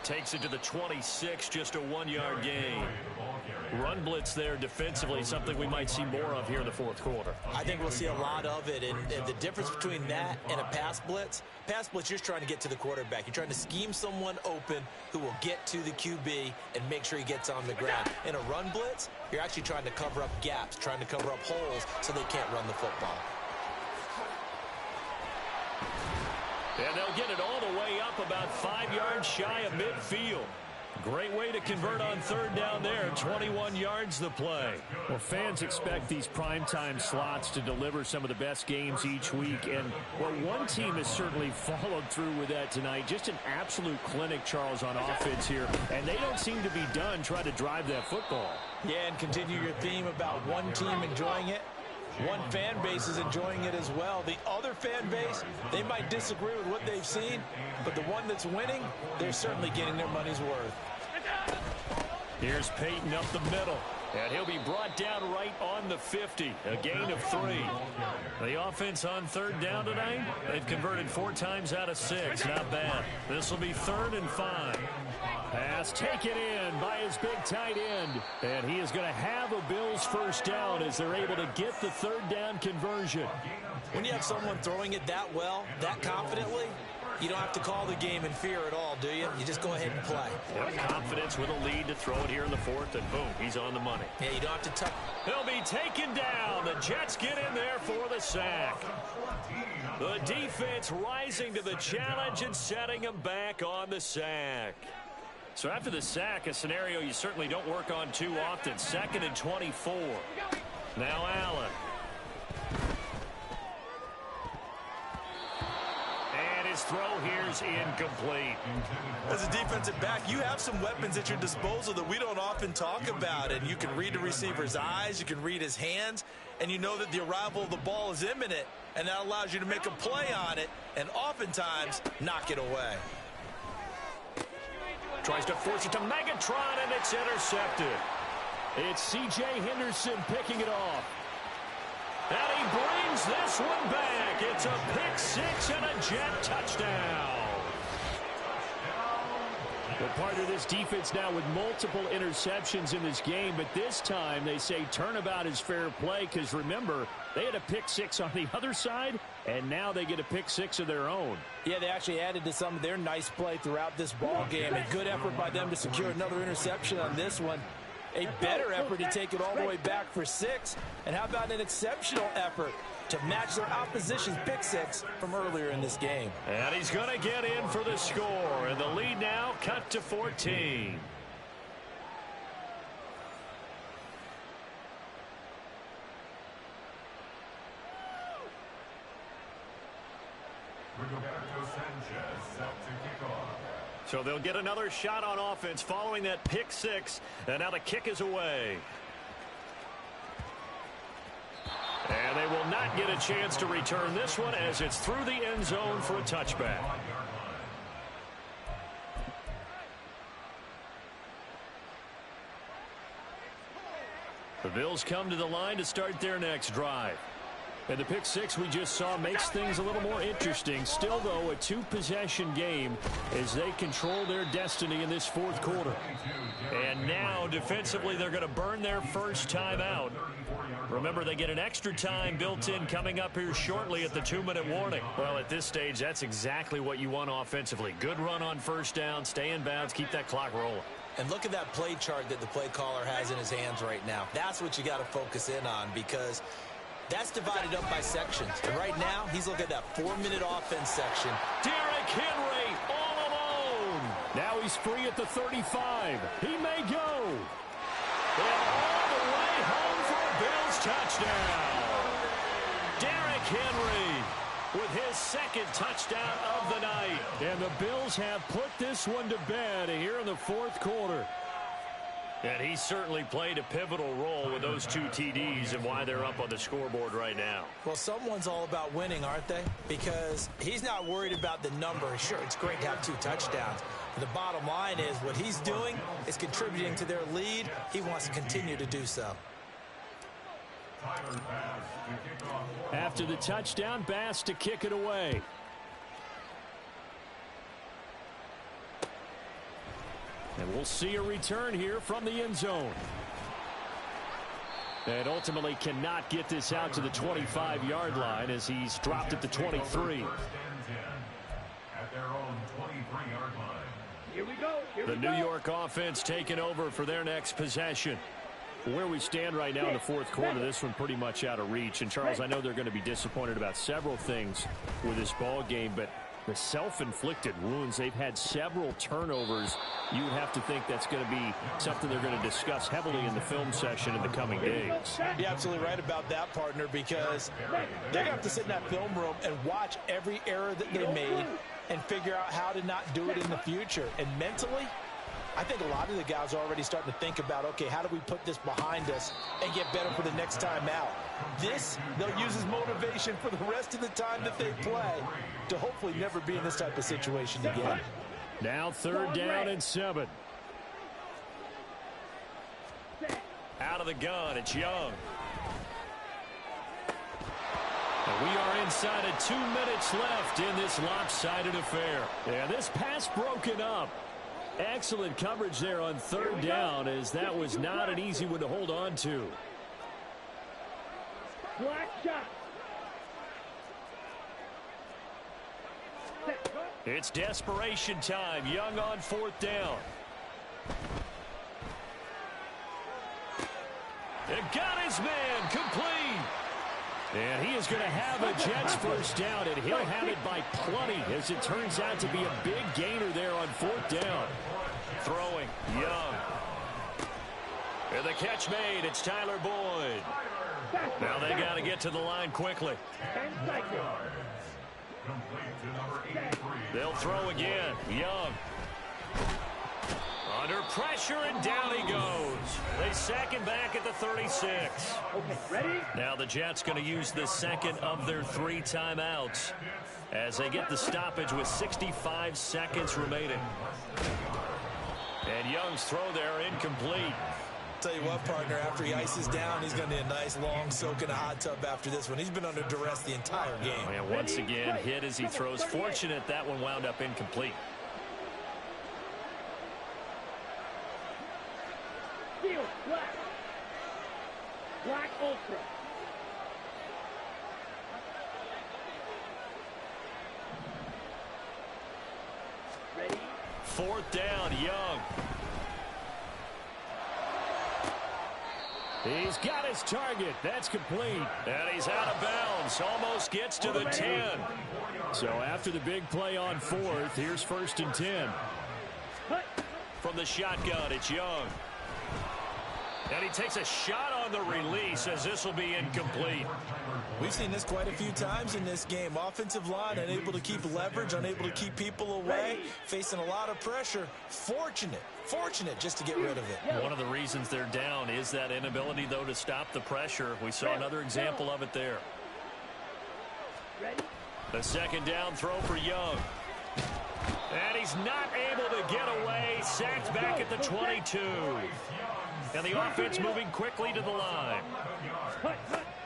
Takes it to the 26, just a 1-yard gain. Run blitz there defensively, something we might see more of here in the 4th quarter. I think we'll see a lot of it, and the difference between that and a pass blitz, you're just trying to get to the quarterback. You're trying to scheme someone open who will get to the QB and make sure he gets on the ground. In a run blitz, you're actually trying to cover up gaps, trying to cover up holes so they can't run the football. And they'll get it all the way up about 5 yards shy of midfield. Great way to convert on 3rd down there. 21 yards the play. Well, fans expect these primetime slots to deliver some of the best games each week. And, well, one team has certainly followed through with that tonight. Just an absolute clinic, Charles, on offense here. And they don't seem to be done trying to drive that football. Yeah, and continue your theme about one team enjoying it. One fan base is enjoying it as well. The other fan base, they might disagree with what they've seen, but the one that's winning, they're certainly getting their money's worth. Here's Peyton up the middle, and he'll be brought down right on the 50, a gain of 3. The offense on 3rd down tonight, they've converted 4 times out of 6. Not bad. This will be 3rd and 5. Pass taken in by his big tight end. And he is going to have a Bills first down as they're able to get the 3rd down conversion. When you have someone throwing it that well, that confidently, you don't have to call the game in fear at all, do you? You just go ahead and play. Yep, confidence with a lead to throw it here in the 4th, and boom, he's on the money. Yeah, you don't have to touch. He'll be taken down. The Jets get in there for the sack. The defense rising to the challenge and setting him back on the sack. So after the sack, a scenario you certainly don't work on too often. 2nd and 24. Now Allen. And his throw here's incomplete. As a defensive back, you have some weapons at your disposal that we don't often talk about. And you can read the receiver's eyes, you can read his hands, and you know that the arrival of the ball is imminent. And that allows you to make a play on it and oftentimes knock it away. Tries to force it to Megatron, and it's intercepted. It's C.J. Henderson picking it off. And he brings this one back. It's a pick 6 and a Jet touchdown. Well, part of this defense now with multiple interceptions in this game, but this time they say turnabout is fair play because, remember, they had a pick six on the other side, and now they get a pick six of their own. Yeah, they actually added to some of their nice play throughout this ball game. A good effort by them to secure another interception on this one. A better effort to take it all the way back for 6. And how about an exceptional effort to match their opposition's pick six from earlier in this game. And he's going to get in for the score. And the lead now cut to 14. Rigoberto Sanchez set to kick off. So they'll get another shot on offense following that pick six. And now the kick is away. And they will not get a chance to return this one as it's through the end zone for a touchback. The Bills come to the line to start their next drive. And the pick six we just saw makes things a little more interesting. Still, though, a two-possession game as they control their destiny in this fourth quarter. And now, defensively, they're going to burn their first time out. Remember, they get an extra time built in coming up here shortly at the 2-minute warning. Well, at this stage, that's exactly what you want offensively. Good run on first down, stay in bounds, keep that clock rolling. And look at that play chart that the play caller has in his hands right now. That's what you got to focus in on because that's divided up by sections. And right now, he's looking at that 4-minute offense section. Derrick Henry all alone. Now he's free at the 35. He may go. And all the way home for a Bills touchdown. Derrick Henry with his second touchdown of the night. And the Bills have put this one to bed here in the fourth quarter. And he certainly played a pivotal role with those 2 TDs and why they're up on the scoreboard right now. Well, someone's all about winning, aren't they? Because he's not worried about the number. Sure, it's great to have 2 touchdowns. But the bottom line is what he's doing is contributing to their lead. He wants to continue to do so. After the touchdown, Bass to kick it away. And we'll see a return here from the end zone. And ultimately cannot get this out to the 25-yard line as he's dropped at the 23. At their own 23-yard line. Here we go. The New York offense taking over for their next possession. Where we stand right now in the fourth quarter, this one pretty much out of reach. And, Charles, I know they're going to be disappointed about several things with this ball game, but the self-inflicted wounds, they've had several turnovers. You would have to think that's going to be something they're going to discuss heavily in the film session in the coming days. You're absolutely right about that, partner, because they're going to have to sit in that film room and watch every error that they made and figure out how to not do it in the future. And mentally, I think a lot of the guys are already starting to think about, okay, how do we put this behind us and get better for the next time out? This, they'll use as motivation for the rest of the time that they play to hopefully never be in this type of situation again. Now 3rd down and 7. Out of the gun, it's Young. And we are inside of 2 minutes left in this lopsided affair. Yeah, this pass broken up. Excellent coverage there on 3rd down as that was not an easy one to hold on to. It's desperation time. Young on 4th down. It got his man complete. And he is going to have a Jets first down, and he'll have it by plenty as it turns out to be a big gainer there on 4th down. Throwing, Young. And the catch made, it's Tyler Boyd. Now they got to get to the line quickly. They'll throw again, Young. Under pressure, and down he goes. They sack him back at the 36. Okay, ready? Now the Jets going to use the second of their 3 timeouts as they get the stoppage with 65 seconds remaining. And Young's throw there incomplete. Tell you what, partner, after he ices down, he's going to need a nice long soak in a hot tub after this one. He's been under duress the entire game. And once again, hit as he throws. Fortunate that one wound up incomplete. Steel, black. Black Ultra. Ready? 4th down, Young. He's got his target. That's complete. And he's out of bounds. Almost gets to the 10. So after the big play on 4th, here's 1st and 10. From the shotgun, it's Young. And he takes a shot on the release as this will be incomplete. We've seen this quite a few times in this game. Offensive line unable to keep leverage, unable to keep people away, facing a lot of pressure. Fortunate just to get rid of it. One of the reasons they're down is that inability, though, to stop the pressure. We saw another example of it there. The 2nd down throw for Young. And he's not able to get away. Sacked back at the 22. And the offense moving quickly to the line.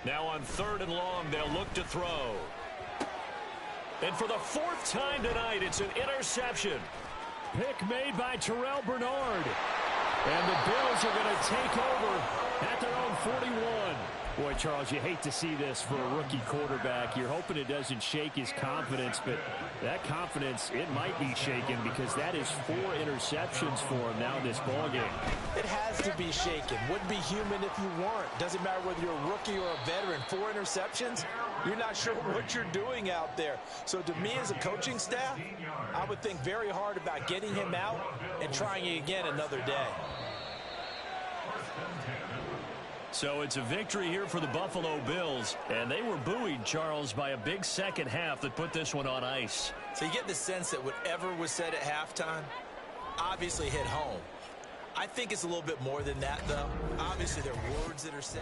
Now on 3rd and long, they'll look to throw. And for the 4th time tonight, it's an interception. Pick made by Terrell Bernard. And the Bills are going to take over at their own 41. Boy, Charles, you hate to see this for a rookie quarterback. You're hoping it doesn't shake his confidence, but that confidence, it might be shaken because that is 4 interceptions for him now in this ballgame. It has to be shaken. Wouldn't be human if you weren't. Doesn't matter whether you're a rookie or a veteran. 4 interceptions, you're not sure what you're doing out there. So to me as a coaching staff, I would think very hard about getting him out and trying it again another day. So it's a victory here for the Buffalo Bills. And they were buoyed, Charles, by a big second half that put this one on ice. So you get the sense that whatever was said at halftime obviously hit home. I think it's a little bit more than that, though. Obviously, there are words that are said.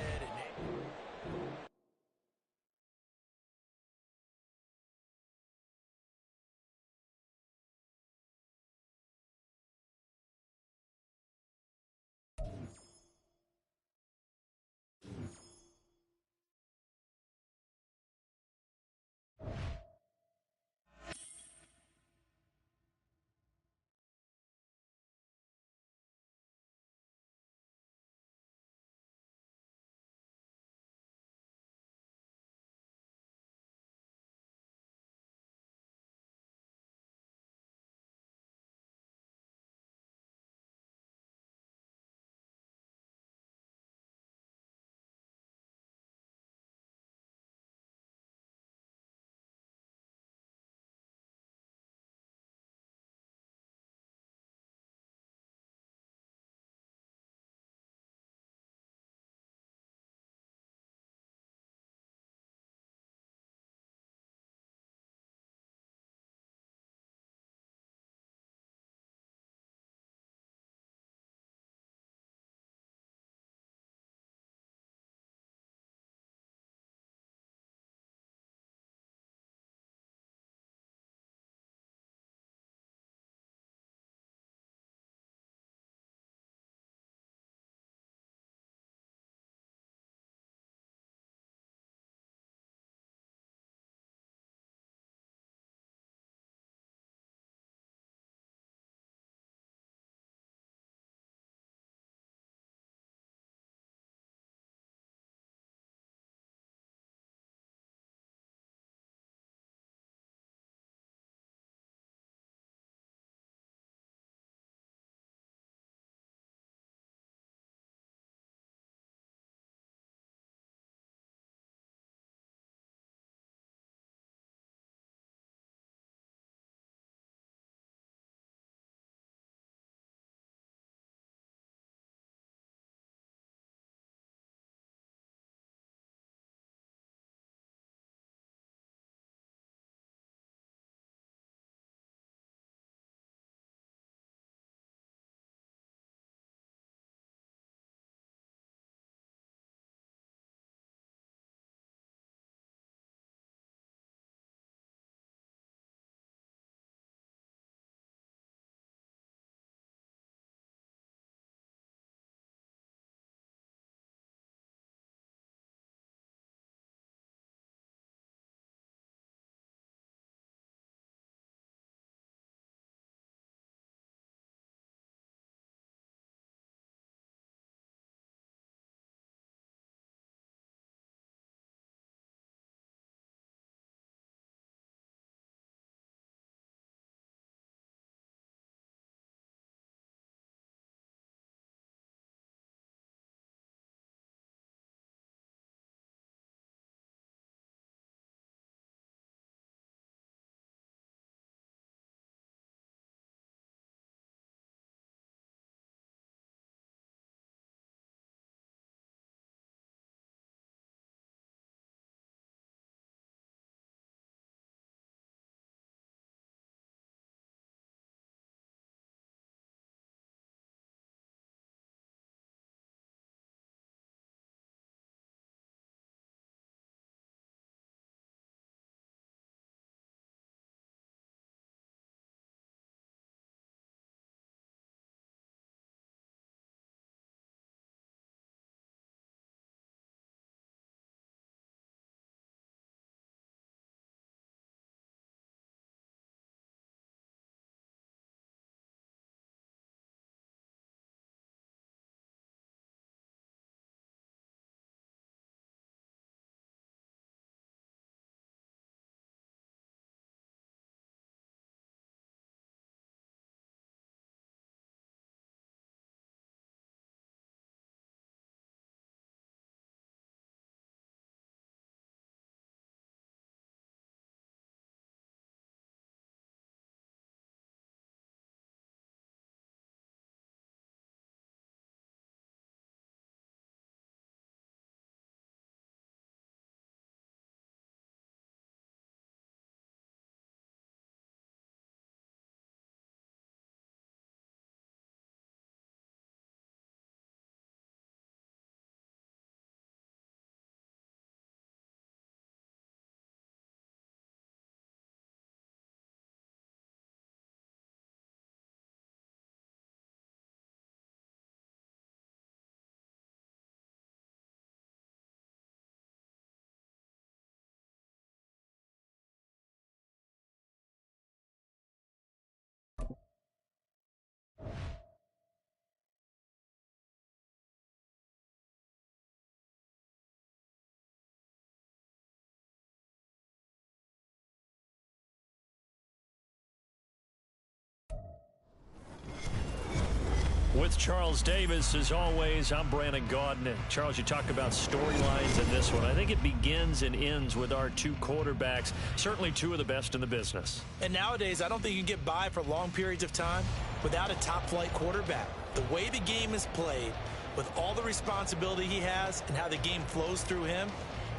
With Charles Davis, as always, I'm Brandon Gaudin. And Charles, you talk about storylines in this one. I think it begins and ends with our two quarterbacks, certainly two of the best in the business. And nowadays, I don't think you can get by for long periods of time without a top-flight quarterback. The way the game is played, with all the responsibility he has and how the game flows through him,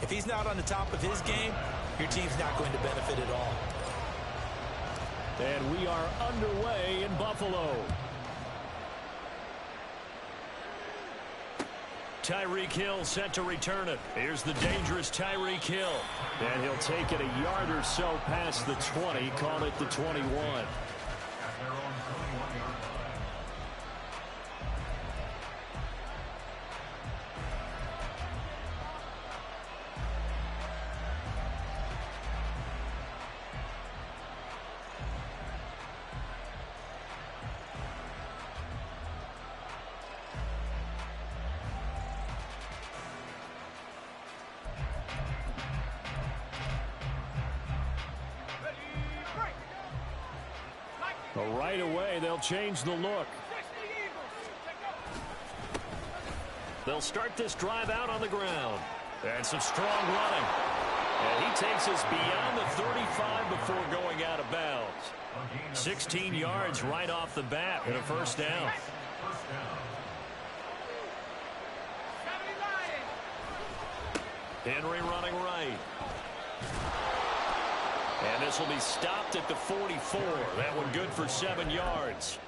if he's not on the top of his game, your team's not going to benefit at all. And we are underway in Buffalo. Tyreek Hill set to return it. Here's the dangerous Tyreek Hill. And he'll take it a yard or so past the 20, call it the 21. Right away, they'll change the look. They'll start this drive out on the ground. And some strong running. And he takes us beyond the 35 before going out of bounds. 16 yards right off the bat and a first down. Henry running right. And this will be stopped at the 44. That one good for 7 yards.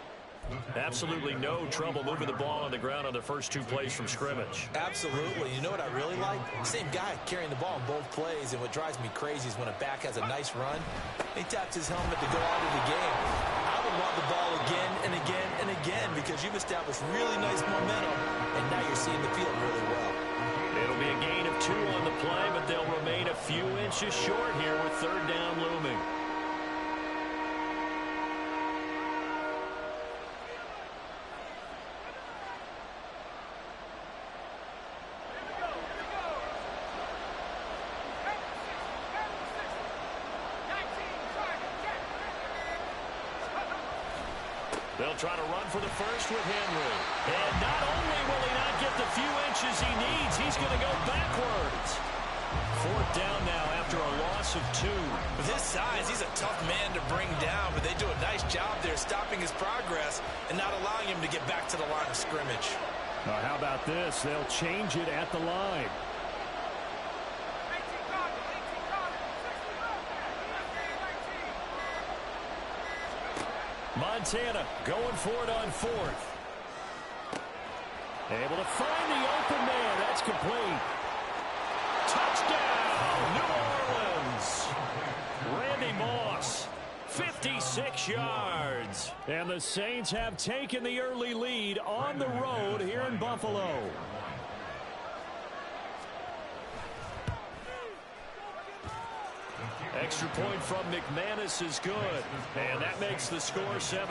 Absolutely no trouble moving the ball on the ground on the first two plays from scrimmage. Absolutely. You know what I really like? Same guy carrying the ball in both plays, and what drives me crazy is when a back has a nice run, he taps his helmet to go out of the game. I would want the ball again and again and again because you've established really nice momentum, and now you're seeing the field really well. It'll be a gain of 2 on the play, but they'll remain a few inches short here with third down looming. They'll try to run for the first with Henry. And not only will he not get the few inches he needs, he's going to go backwards. Fourth down now after a loss of 2. With his size, he's a tough man to bring down, but they do a nice job there stopping his progress and not allowing him to get back to the line of scrimmage. Now, how about this? They'll change it at the line. Montana going for it on 4th. Able to find the open man. That's complete. Touchdown, New Orleans. Randy Moss, 56 yards. And the Saints have taken the early lead on the road here in Buffalo. Extra point from McManus is good. And that makes the score 7-0.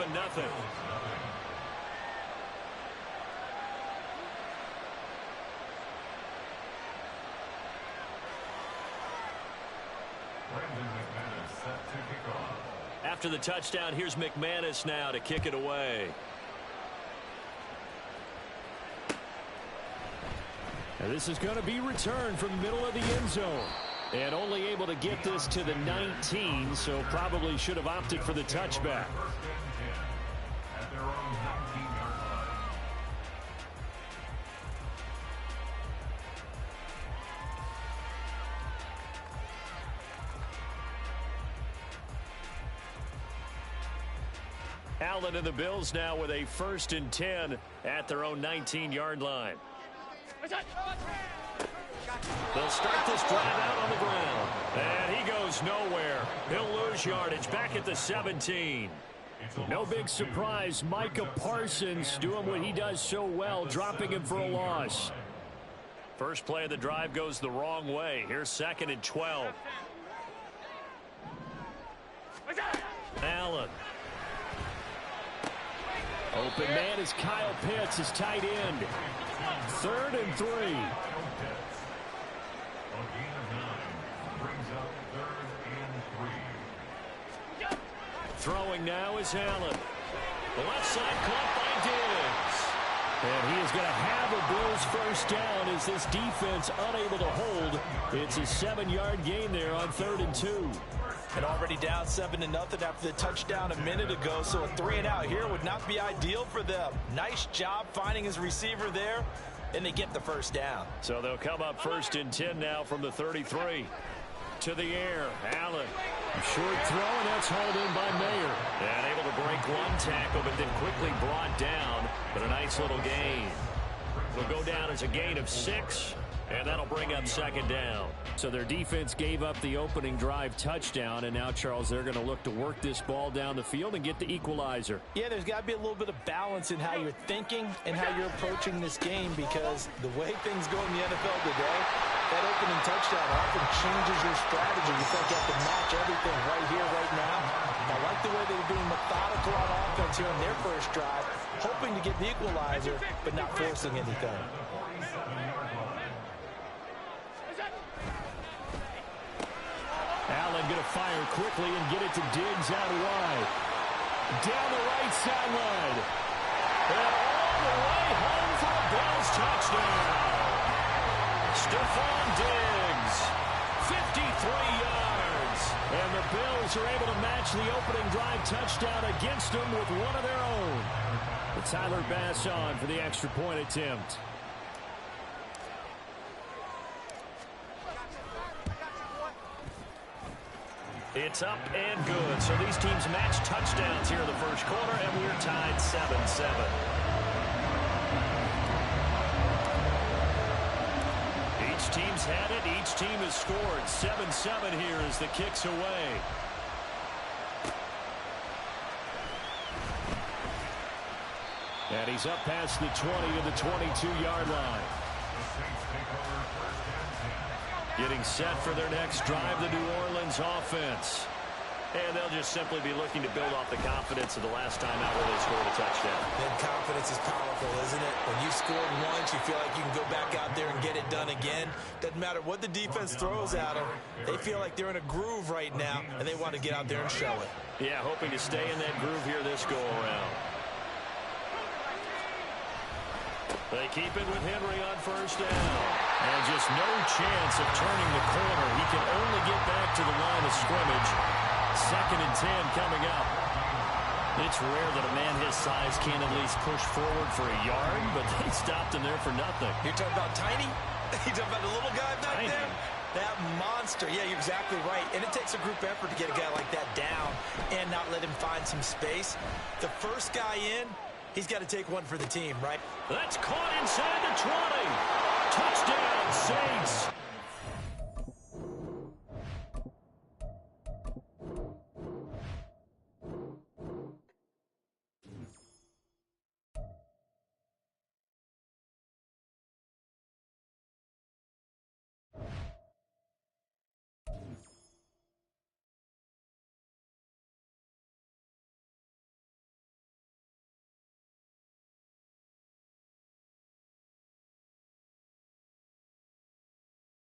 After the touchdown, here's McManus now to kick it away. And this is going to be returned from the middle of the end zone. And only able to get this to the 19, so probably should have opted for the touchback. Allen and the Bills now with a 1st and 10 at their own 19-yard line. They'll start this drive out on the ground. And he goes nowhere. He'll lose yardage back at the 17. No big surprise. Micah Parsons doing what he does so well, dropping him for a loss. First play of the drive goes the wrong way. Here's 2nd and 12. Allen. Open man is Kyle Pitts, his tight end. 3rd and 3. Throwing now is Allen. The left side caught by Diggs. And he is going to have a Bills first down as this defense unable to hold. It's a 7-yard gain there on 3rd and 2. And already down 7-0 after the touchdown a minute ago, so a 3-and-out here would not be ideal for them. Nice job finding his receiver there, and they get the first down. So they'll come up 1st and 10 now from the 33. To the air, Allen. Short throw, and that's hauled in by Mayer. And able to break one tackle, but then quickly brought down. But a nice little gain. It'll go down as a gain of 6. And that'll bring up 2nd down. So their defense gave up the opening drive touchdown, and now, Charles, they're going to look to work this ball down the field and get the equalizer. Yeah, there's got to be a little bit of balance in how you're thinking and how you're approaching this game, because the way things go in the NFL today, that opening touchdown often changes your strategy. You think you have to match everything right here, right now. I like the way they're being methodical on offense here on their first drive, hoping to get the equalizer, but not forcing anything. Allen going to fire quickly and get it to Diggs out wide. Down the right sideline. And all the way home for a Bills touchdown. Stephon Diggs, 53 yards. And the Bills are able to match the opening drive touchdown against them with one of their own. But Tyler Bass on for the extra point attempt. It's up and good. So these teams match touchdowns here in the first quarter, and we're tied 7-7. Each team's had it. Each team has scored. 7-7 here as the kick's away. And he's up past the 20 to the 22-yard line. Getting set for their next drive, the New Orleans offense. And they'll just simply be looking to build off the confidence of the last time out where they scored a touchdown. And confidence is powerful, isn't it? When you scored once, you feel like you can go back out there and get it done again. Doesn't matter what the defense throws at them. They feel like they're in a groove right now, and they want to get out there and show it. Yeah, hoping to stay in that groove here this go-around. They keep it with Henry on first down. And just no chance of turning the corner. He can only get back to the line of scrimmage. 2nd and 10 coming up. It's rare that a man his size can't at least push forward for a yard, but they stopped him there for nothing. You're talking about tiny? You're talking about the little guy back there? That monster. Yeah, you're exactly right. And it takes a group effort to get a guy like that down and not let him find some space. The first guy in, he's got to take one for the team, right? That's caught inside the 20. Touchdown, Saints.